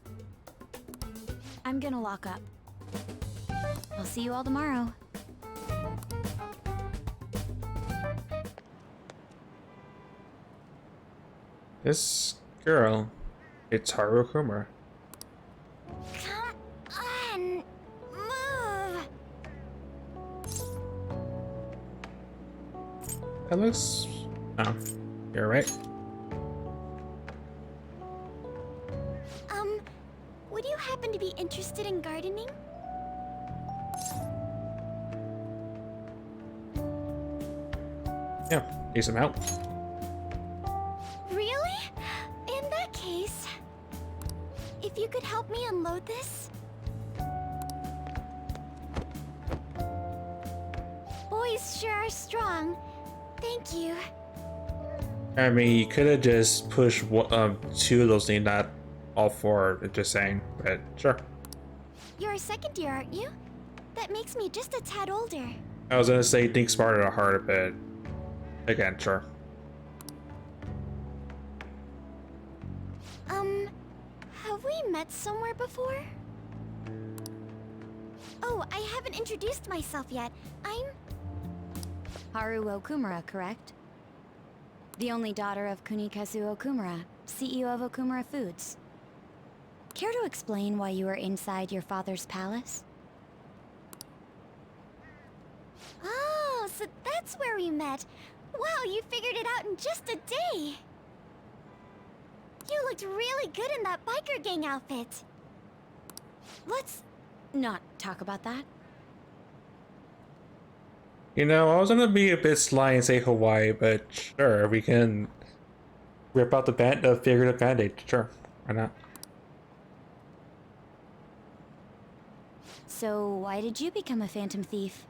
I'm gonna lock up. I'll see you all tomorrow. This girl, it's Haru Kumura. Come on, move. That looks... Oh, you're right. Would you happen to be interested in gardening? Yeah, need some help. Really? In that case, if you could help me unload this? Boys sure are strong. Thank you. I mean, you could have just pushed two of those things, not all four, just saying, but sure. You're a second year, aren't you? That makes me just a tad older. I was gonna say think smarter or harder, but again, sure. Have we met somewhere before? Oh, I haven't introduced myself yet. I'm Haru Okumura, correct? The only daughter of Kunikazu Okumura, CEO of Okumura Foods. Care to explain why you were inside your father's palace? Oh, so that's where we met. Wow, you figured it out in just a day. You looked really good in that biker gang outfit. Let's not talk about that. You know, I was gonna be a bit sly and say Hawaii, but sure, we can rip out the figurative band-aid. Sure, why not? So, why did you become a phantom thief?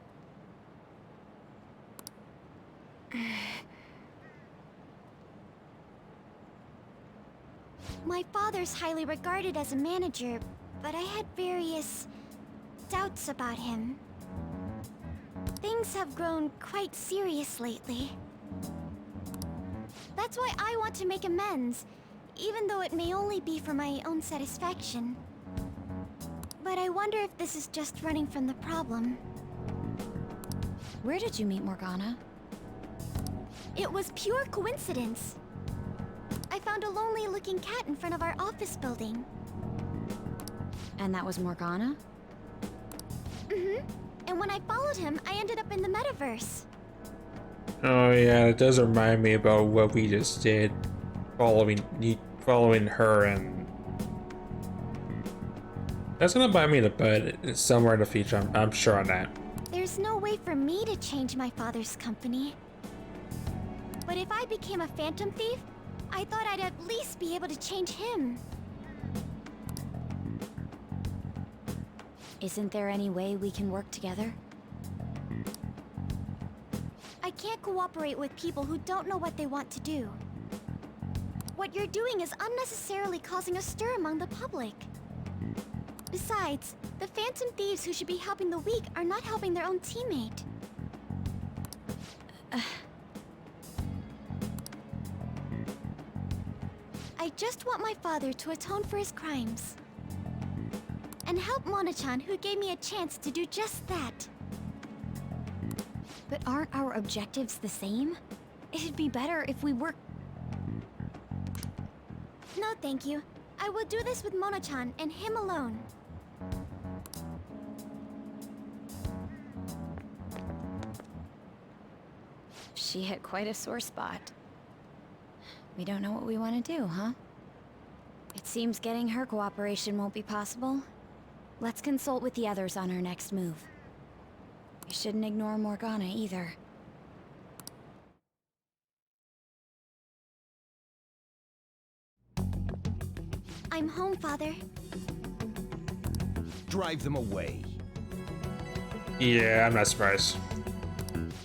My father's highly regarded as a manager, but I had various doubts about him. Things have grown quite serious lately. That's why I want to make amends, even though it may only be for my own satisfaction. But I wonder if this is just running from the problem. Where did you meet Morgana? It was pure coincidence. I found a lonely-looking cat in front of our office building. And that was Morgana? Mm-hmm. And when I followed him, I ended up in the metaverse. Oh yeah, it does remind me about what we just did, following her, and that's gonna bite me in the butt somewhere in the future. I'm sure on that. There's no way for me to change my father's company. But if I became a phantom thief, I thought I'd at least be able to change him. Isn't there any way we can work together? I can't cooperate with people who don't know what they want to do. What you're doing is unnecessarily causing a stir among the public. Besides, the phantom thieves who should be helping the weak are not helping their own teammate. I just want my father to atone for his crimes. And help Mona-chan, who gave me a chance to do just that. But aren't our objectives the same? It'd be better if we work... No, thank you. I will do this with Mona-chan and him alone. She hit quite a sore spot. We don't know what we want to do, huh? It seems getting her cooperation won't be possible. Let's consult with the others on our next move. We shouldn't ignore Morgana either. I'm home, Father. Drive them away. Yeah, I'm not surprised.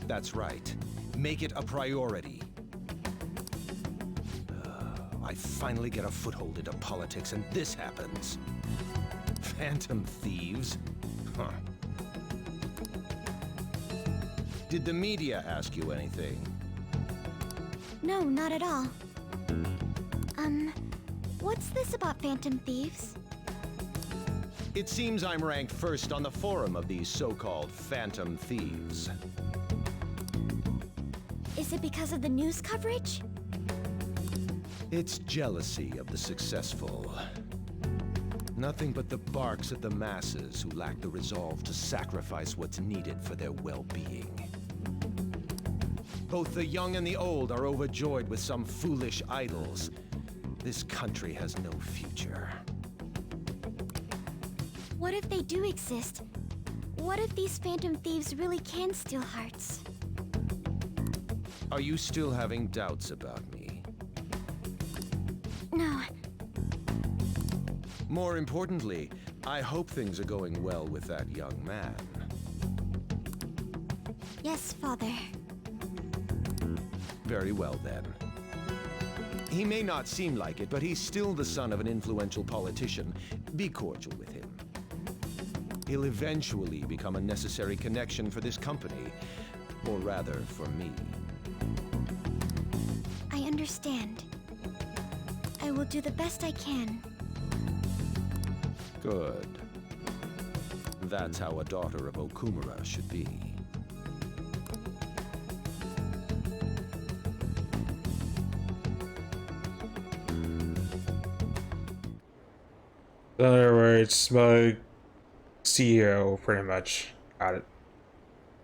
That's right. Make it a priority. I finally get a foothold into politics, and this happens. Phantom thieves? Huh. Did the media ask you anything? No, not at all. What's this about Phantom Thieves? It seems I'm ranked first on the forum of these so-called Phantom Thieves. Is it because of the news coverage? It's jealousy of the successful. Nothing but the barks at the masses who lack the resolve to sacrifice what's needed for their well-being. Both the young and the old are overjoyed with some foolish idols. This country has no future. What if they do exist? What if these Phantom Thieves really can steal hearts? Are you still having doubts about me? No. More importantly, I hope things are going well with that young man. Yes, Father. Very well, then. He may not seem like it, but he's still the son of an influential politician. Be cordial with him. He'll eventually become a necessary connection for this company, or rather, for me. I understand. I will do the best I can. Good. That's how a daughter of Okumura should be. In other words, smug CEO, pretty much. Got it.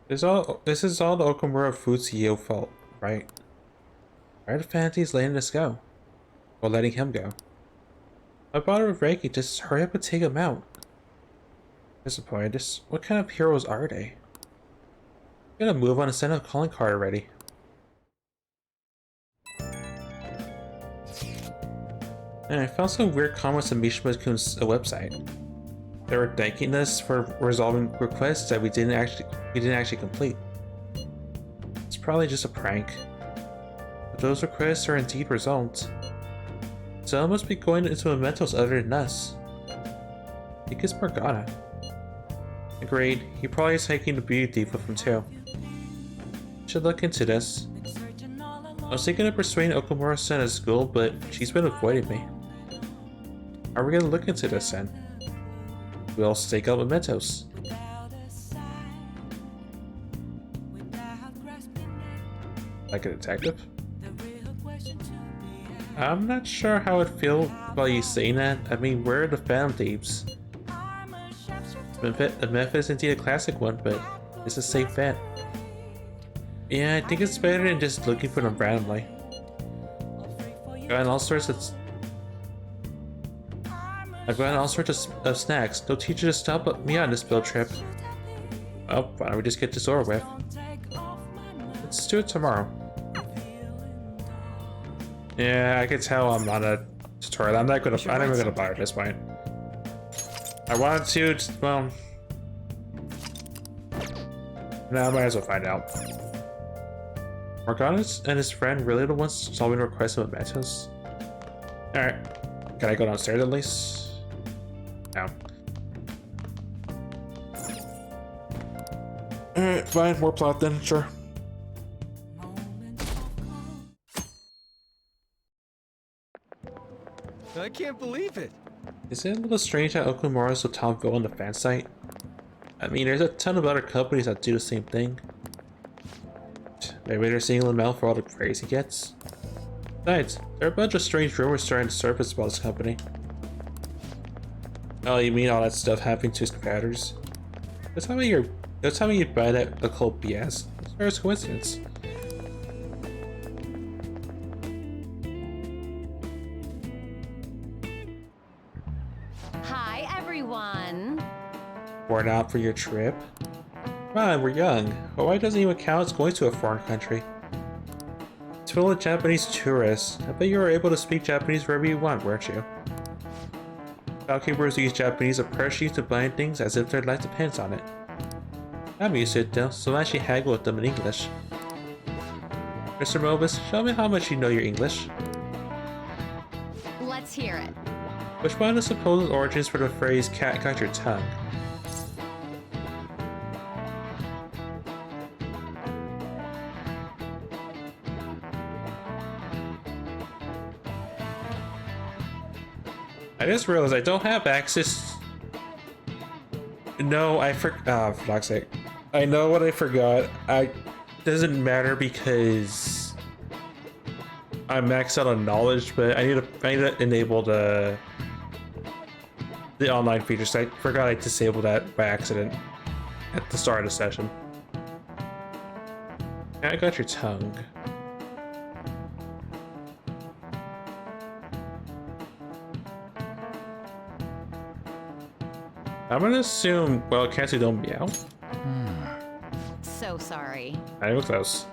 This is all the Okumura Food CEO fault, right? Why are the fantasies letting us go? Or letting him go? I bought it with Reiki, just hurry up and take him out. Disappointed. What kind of heroes are they? I'm gonna move on and send a calling card already. And I found some weird comments on Mishima-kun's website. They were thanking us for resolving requests that we didn't actually complete. It's probably just a prank. But those requests are indeed resolved. So it must be going into mementos other than us. I think it's Morgana. Agreed. He probably is taking the beauty thief with him too. Should look into this. I was thinking of persuading Okumura-san at school, but she's been avoiding me. How are we gonna look into this then? We'll stake out mementos. Like a detective? I'm not sure how I'd feel about you saying that. I mean, we're the Phantom Thieves. The myth is indeed a classic one, but it's a safe bet. Yeah, I think it's better than just looking for them randomly. I've gotten all sorts of snacks. No teacher to stop me on this field trip. Oh, why don't we just get this over with? Let's do it tomorrow. Yeah, I can tell I'm not a tutorial. I'm not even gonna buy it at this point. I wanted to, well... Now I might as well find out. Morgana and his friend really the ones solving requests of mementos? Alright. Can I go downstairs at least? No. Alright, fine. More plot then, sure. I can't believe it! Is it a little strange that Okumura is so top villain on the fan site? I mean, there's a ton of other companies that do the same thing. Maybe they're singling him out for all the praise he gets. Besides, there are a bunch of strange rumors starting to surface about this company. Oh, you mean all that stuff happening to his competitors? That's how you buy that occult BS. It's a rare coincidence. Hi, everyone. Worn out for your trip? Come on, we're young. Hawaii doesn't even count as going to a foreign country. It's full of Japanese tourists. I bet you were able to speak Japanese wherever you want, weren't you? Shopkeepers use Japanese approaches to buying things as if their life depends on it. I'm used to it though, so I actually haggle with them in English. Mr. Mobus, show me how much you know your English. Let's hear it. Which one of the supposed origins for the phrase cat got your tongue? I just realized I don't have access. No, for fuck's sake. I know what I forgot. Doesn't matter because I'm maxed out on knowledge, but I need to enable the online features. I forgot I disabled that by accident at the start of the session. I got your tongue. I'm gonna assume, well, Cassie don't meow. So sorry. I was close.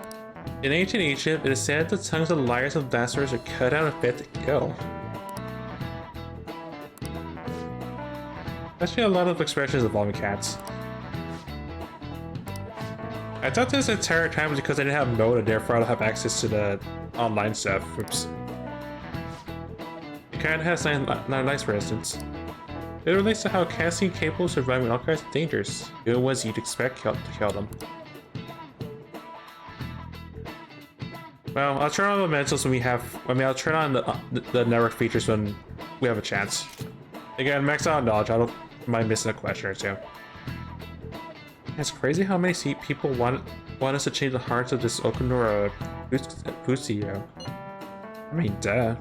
In ancient Egypt, it is said the tongues of liars and blasphemers are cut out and fed to kill. Actually, a lot of expressions involving cats. I thought this entire time was because I didn't have mode and therefore I don't have access to the online stuff. Oops. It kinda has nice for instance. It relates to how Cassie is capable of surviving all kinds of dangers, even ones you'd expect to kill them. Well, I'll turn on the elementals when we have. I'll turn on the network features when we have a chance. Again, max out on knowledge. I don't mind missing a question or two. It's crazy how many people want us to change the hearts of this Okunura food CEO. I mean, duh.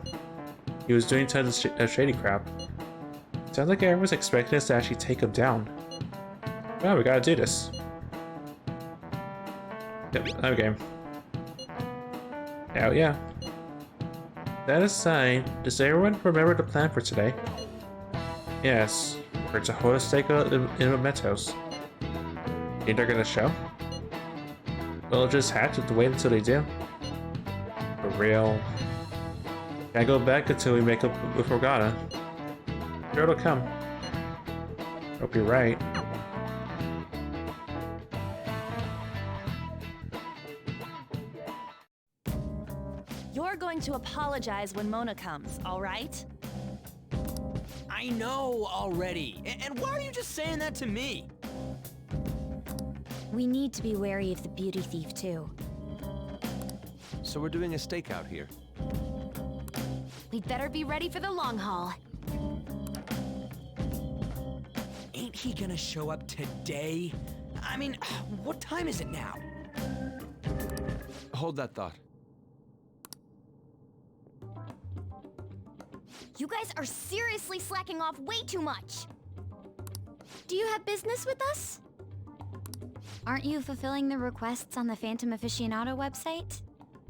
He was doing tons of shady crap. Sounds like everyone's expecting us to actually take him down. Well, we gotta do this. Yep, okay. Hell yeah. That aside, does everyone remember the plan for today? Yes, we're to hold a stake in Mementos. Think they're gonna show? We'll just have to wait until they do. For real. Can't go back until we make up with Organa. Sure it'll come. Hope you're right. You're going to apologize when Mona comes, all right? I know already. And why are you just saying that to me? We need to be wary of the beauty thief, too. So we're doing a stakeout here. We'd better be ready for the long haul. Ain't he gonna show up today? I mean, what time is it now? Hold that thought. You guys are seriously slacking off way too much. Do you have business with us? Aren't you fulfilling the requests on the Phantom Aficionado website?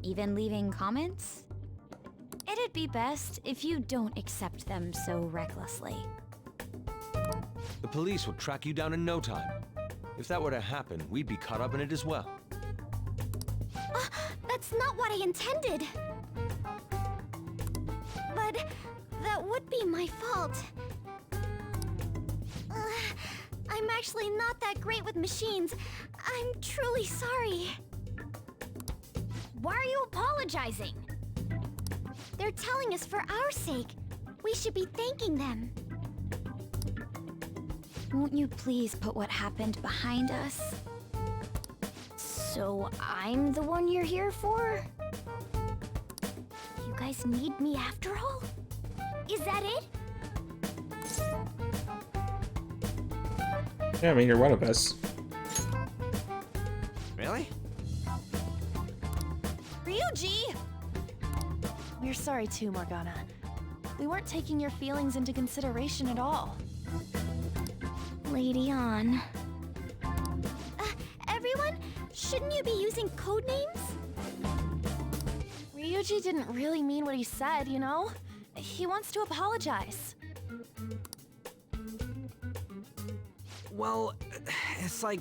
Even leaving comments? It'd be best if you don't accept them so recklessly. The police will track you down in no time. If that were to happen, we'd be caught up in it as well. That's not what I intended. But that would be my fault. I'm actually not that great with machines. I'm truly sorry. Why are you apologizing? They're telling us for our sake. We should be thanking them. Won't you please put what happened behind us? So I'm the one you're here for? You guys need me after all? Is that it? Yeah, I mean, you're one of us. Really? Ryuji! We're sorry too, Morgana. We weren't taking your feelings into consideration at all. Lady on. Everyone, shouldn't you be using code names? Ryuji didn't really mean what he said, you know? He wants to apologize. Well, it's like...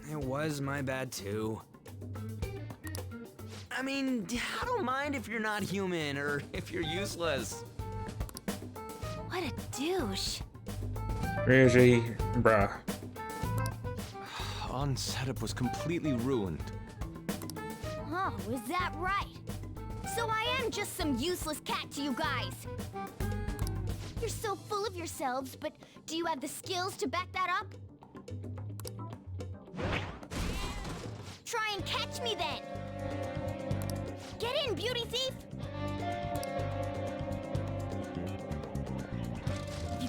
it was my bad too. I mean, I don't mind if you're not human or if you're useless. What a douche. Ryuji, bruh. On setup was completely ruined. Oh, is that right? So I am just some useless cat to you guys. You're so full of yourselves, but do you have the skills to back that up? Try and catch me then! Get in, beauty thief!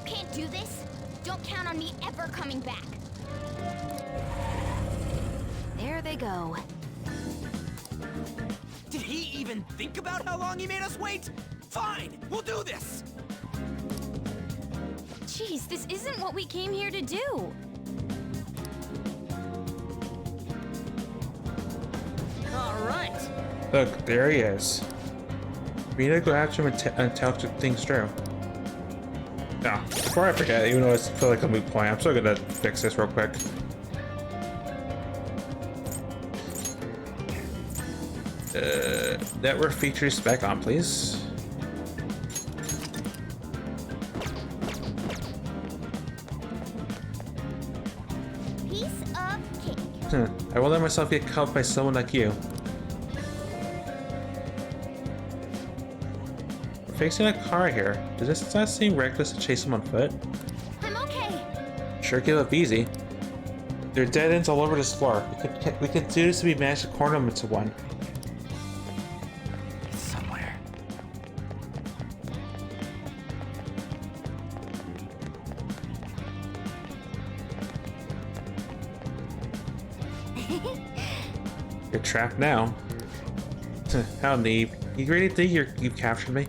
can't do this? Don't count on me ever coming back. There they go. Did he even think about how long he made us wait? Fine, we'll do this! Jeez, this isn't what we came here to do. Alright! Look, there he is. We need to go after him and tell things through. Now, before I forget, even though I feel like a moot point, I'm still gonna fix this real quick. Network feature spec on, please. Piece of cake. I won't let myself get caught by someone like you. We're facing a car here. Does this not seem reckless to chase him on foot? I'm okay. Sure, give up easy. There are dead ends all over this floor. We could do this if we manage to corner them into one. Somewhere. You're trapped now. How neat. You really think you've captured me?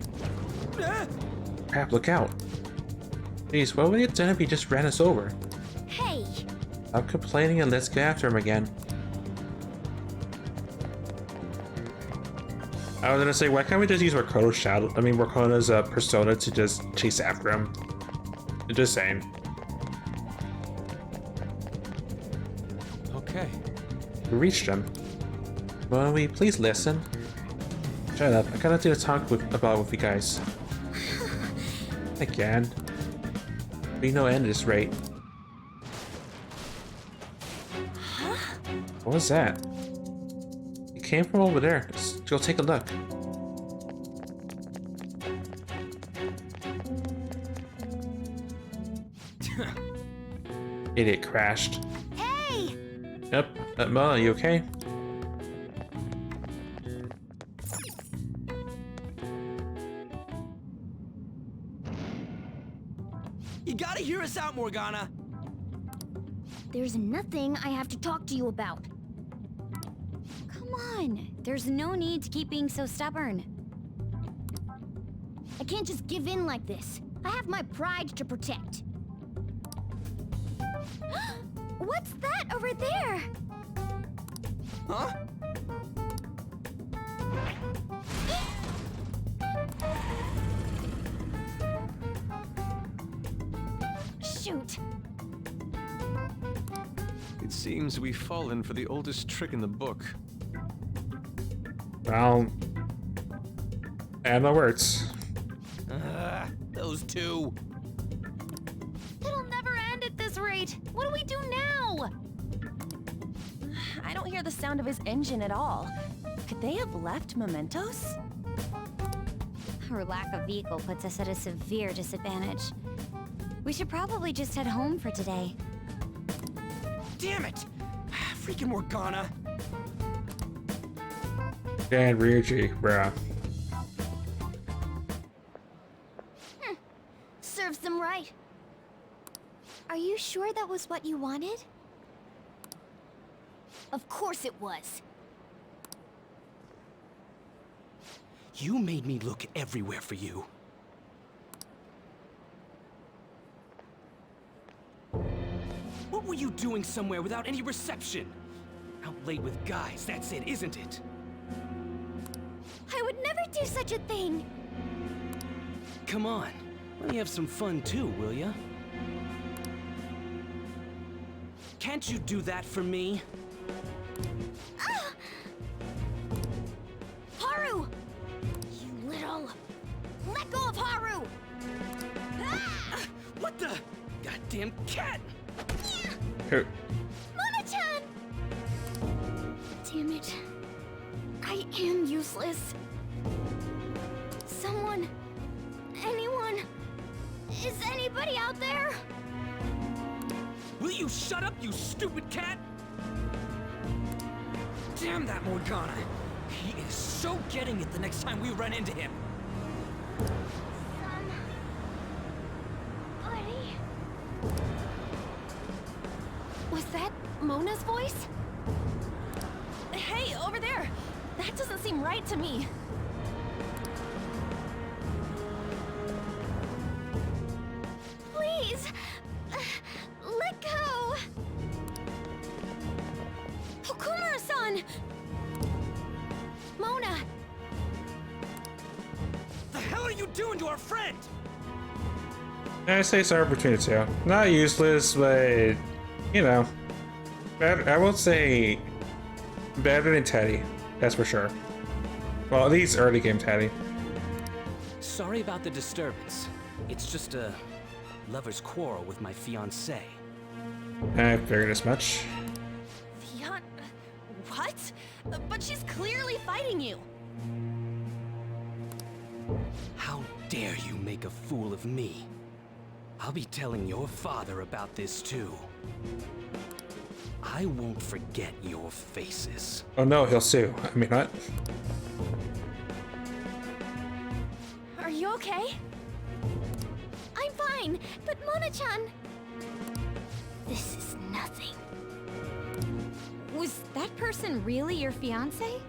Crap, look out. Jeez, what would you have done if he just ran us over? Hey! Stop complaining and let's go after him again. I was gonna say, why can't we just use Rakona's persona to just chase after him? Just saying. Okay. We reached him. Will we please listen? Shut up, I got nothing to talk about with you guys. Again. Be no end at this rate. Huh? What was that? It came from over there. Let's go take a look. Idiot crashed. Hey! Yep. Mona, you okay? You gotta hear us out, Morgana! There's nothing I have to talk to you about. Come on, there's no need to keep being so stubborn. I can't just give in like this. I have my pride to protect. What's that over there? Huh? Shoot. It seems we've fallen for the oldest trick in the book. Well, and the words. Those two. It'll never end at this rate. What do we do now? I don't hear the sound of his engine at all. Could they have left mementos? Our lack of vehicle puts us at a severe disadvantage. We should probably just head home for today. Damn it! Freaking Morgana! Dan Ryuji, bruh. Serves them right. Are you sure that was what you wanted? Of course it was. You made me look everywhere for you. What were you doing somewhere without any reception? Out late with guys, that's it, isn't it? I would never do such a thing. Come on, let me have some fun too, will ya? Can't you do that for me? Haru! You little... Let go of Haru! What the? Goddamn cat! Who? Mona-chan! Damn it. I am useless. Someone... Anyone... Is anybody out there? Will you shut up, you stupid cat? Damn that Morgana! He is so getting it the next time we run into him. Somebody Mona's voice? Hey, over there! That doesn't seem right to me. Please! Let go! Okumura-san! Mona! The hell are you doing to our friend? I say sorry between the two. Not useless, but you know, better. I won't say better than Teddy. That's for sure. Well, at least early game Teddy. Sorry about the disturbance. It's just a lover's quarrel with my fiancée. I figured as much. What? But she's clearly fighting you. How dare you make a fool of me? I'll be telling your father about this too. I won't forget your faces. Oh no, he'll sue. I mean, what? Are you okay? I'm fine, but Mona-chan... This is nothing. Was that person really your fiancé?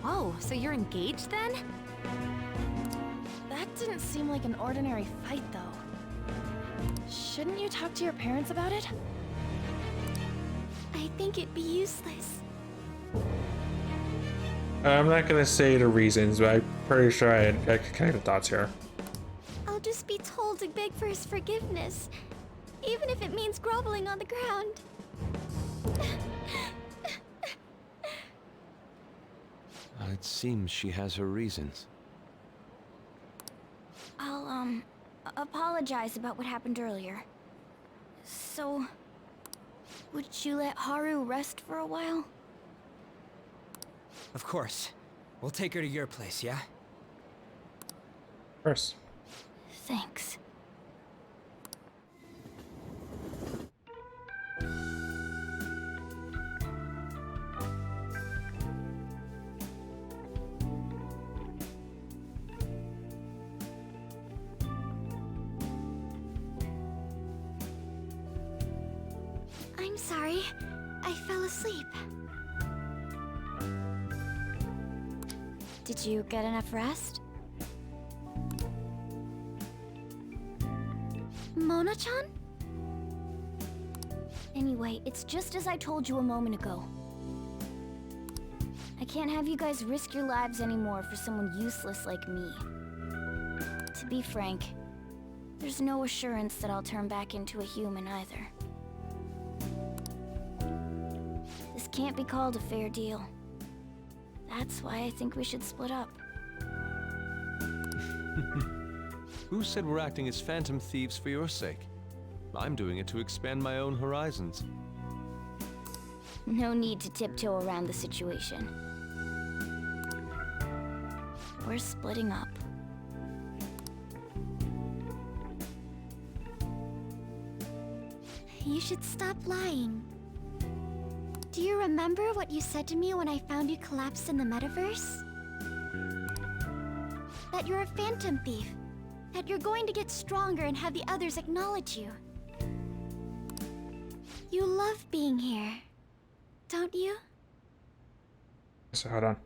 Whoa, so you're engaged then? That didn't seem like an ordinary fight, though. Shouldn't you talk to your parents about it? I think it'd be useless. I'm not gonna say the reasons, but I'm pretty sure I can connect the dots here. I'll just be told to beg for his forgiveness, even if it means groveling on the ground. It seems she has her reasons. I'll, apologize about what happened earlier. So, would you let Haru rest for a while? Of course. We'll take her to your place, yeah? Of course. Thanks. I'm sorry. I fell asleep. Did you get enough rest? Mona-chan? Anyway, it's just as I told you a moment ago. I can't have you guys risk your lives anymore for someone useless like me. To be frank, there's no assurance that I'll turn back into a human either. This can't be called a fair deal. That's why I think we should split up. Who said we're acting as phantom thieves for your sake? I'm doing it to expand my own horizons. No need to tiptoe around the situation. We're splitting up. You should stop lying. Do you remember what you said to me when I found you collapsed in the metaverse? That you're a phantom thief. That you're going to get stronger and have the others acknowledge you. You love being here, don't you? So hold on.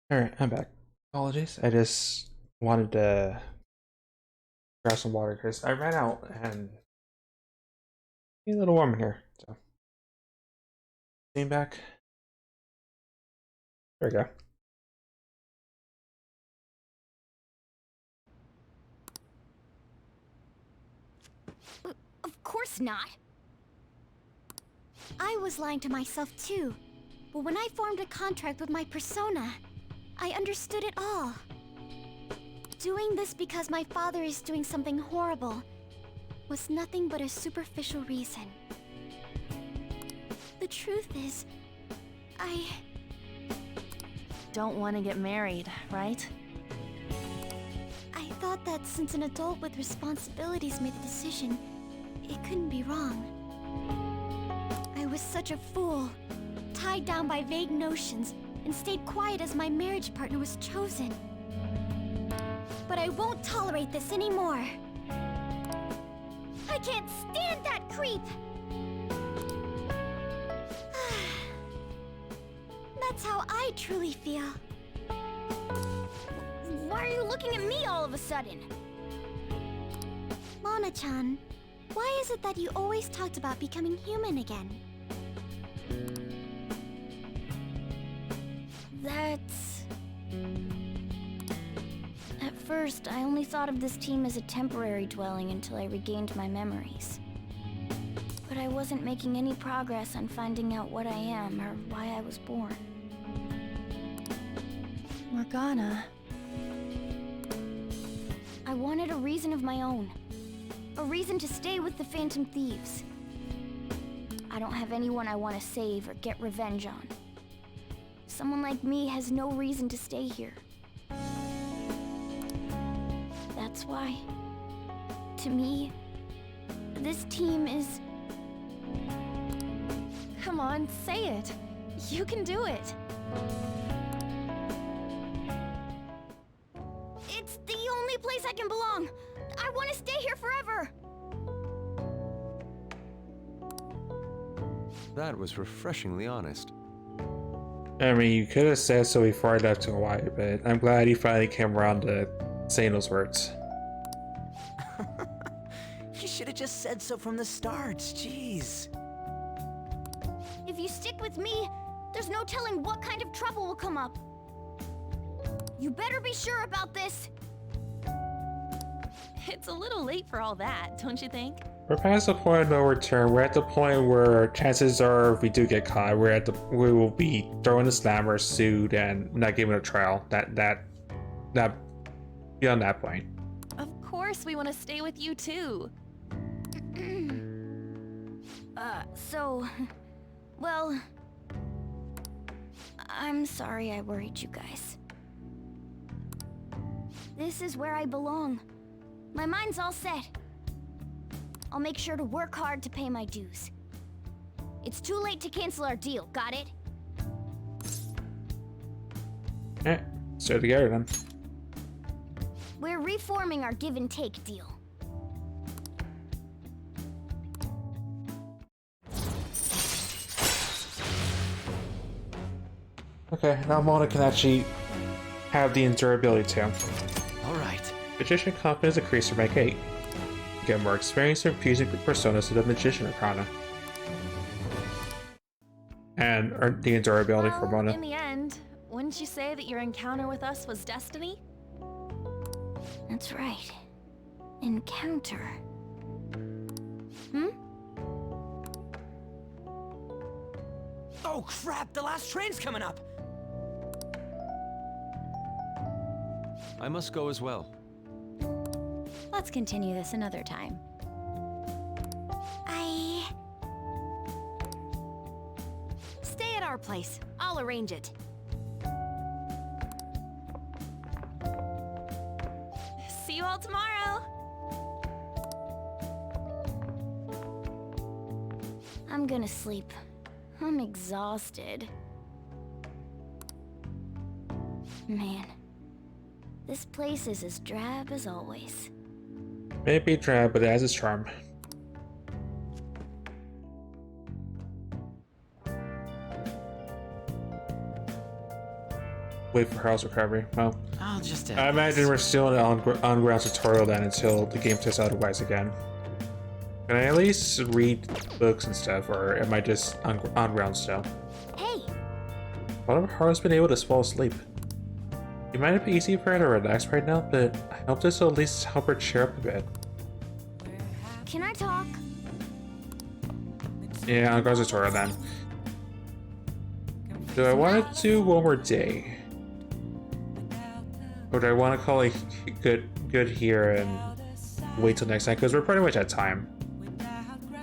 Alright, I'm back. Apologies. I just wanted to grab some water because I ran out and it's a little warm in here. So, steam back. There we go. Of course not. I was lying to myself too. But when I formed a contract with my persona, I understood it all. Doing this because my father is doing something horrible was nothing but a superficial reason. The truth is, I don't want to get married, right? I thought that since an adult with responsibilities made the decision, it couldn't be wrong. I was such a fool, tied down by vague notions, and stayed quiet as my marriage partner was chosen. But I won't tolerate this anymore. I can't stand that creep! That's how I truly feel. Why are you looking at me all of a sudden? Mona-chan, why is it that you always talked about becoming human again? That's... At first, I only thought of this team as a temporary dwelling until I regained my memories. But I wasn't making any progress on finding out what I am or why I was born. Morgana. I wanted a reason of my own. A reason to stay with the Phantom Thieves. I don't have anyone I want to save or get revenge on. Someone like me has no reason to stay here. That's why, to me, this team is... Come on, say it. You can do it. It's the only place I can belong. I want to stay here forever. That was refreshingly honest. I mean, you could have said so before I left to Hawaii, but I'm glad you finally came around to saying those words. You should have just said so from the start, jeez. If you stick with me, there's no telling what kind of trouble will come up. You better be sure about this. It's a little late for all that, don't you think? We're past the point of no return. We're at the point where chances are, if we do get caught, we will be throwing the slammer, sued, and not giving a trial. That beyond that point. Of course we want to stay with you too. Well, I'm sorry I worried you guys. This is where I belong. My mind's all set. I'll make sure to work hard to pay my dues. It's too late to cancel our deal, got it? Eh, stay together then. We're reforming our give and take deal. Okay, now Mona can actually have the endurability too. Alright. Magician confidence increased to rank 8. You get more experience in fusing personas to the Magician Arcana. And earn the endurability for Mona. In the end, wouldn't you say that your encounter with us was destiny? That's right. Encounter. Oh crap, the last train's coming up! I must go as well. Let's continue this another time. Stay at our place. I'll arrange it. See you all tomorrow! I'm gonna sleep. I'm exhausted. Man, this place is as drab as always. Maybe drab, but it has its charm. wait for Harold's recovery. Well, I'll just I imagine we're still in an on-ground tutorial then until the game says otherwise again. Can I at least read books and stuff, or am I just on-ground still? Hey! What if Harold's been able to fall asleep? It might be easy for her to relax right now, but I hope this will at least help her cheer up a bit. Can I talk? Yeah, on-ground tutorial then. Do I want to do one more day? Or do I want to call it good here and wait till next time? Because we're pretty much at time.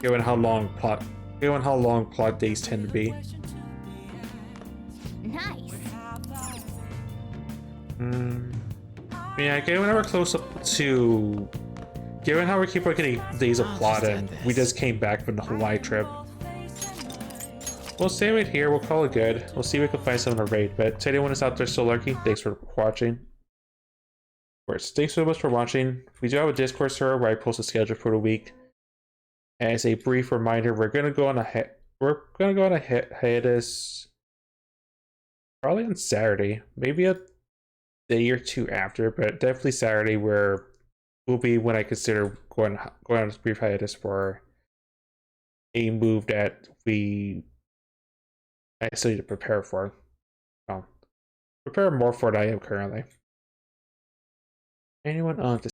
Given how long plot days tend to be. Nice. Yeah, given how we're close up to... Given how we keep getting days of plot and we just came back from the Hawaii trip. We'll stay right here, we'll call it good. We'll see if we can find someone to raid, but to anyone who's out there still lurking, thanks for watching. Of course, thanks so much for watching. We do have a Discord server where I post a schedule for the week. As a brief reminder, we're gonna go on a hiatus probably on Saturday, maybe a day or two after, but definitely Saturday where will be when I consider going on a brief hiatus for a move that I still need to prepare for. Well, prepare more for than I am currently. Anyone on to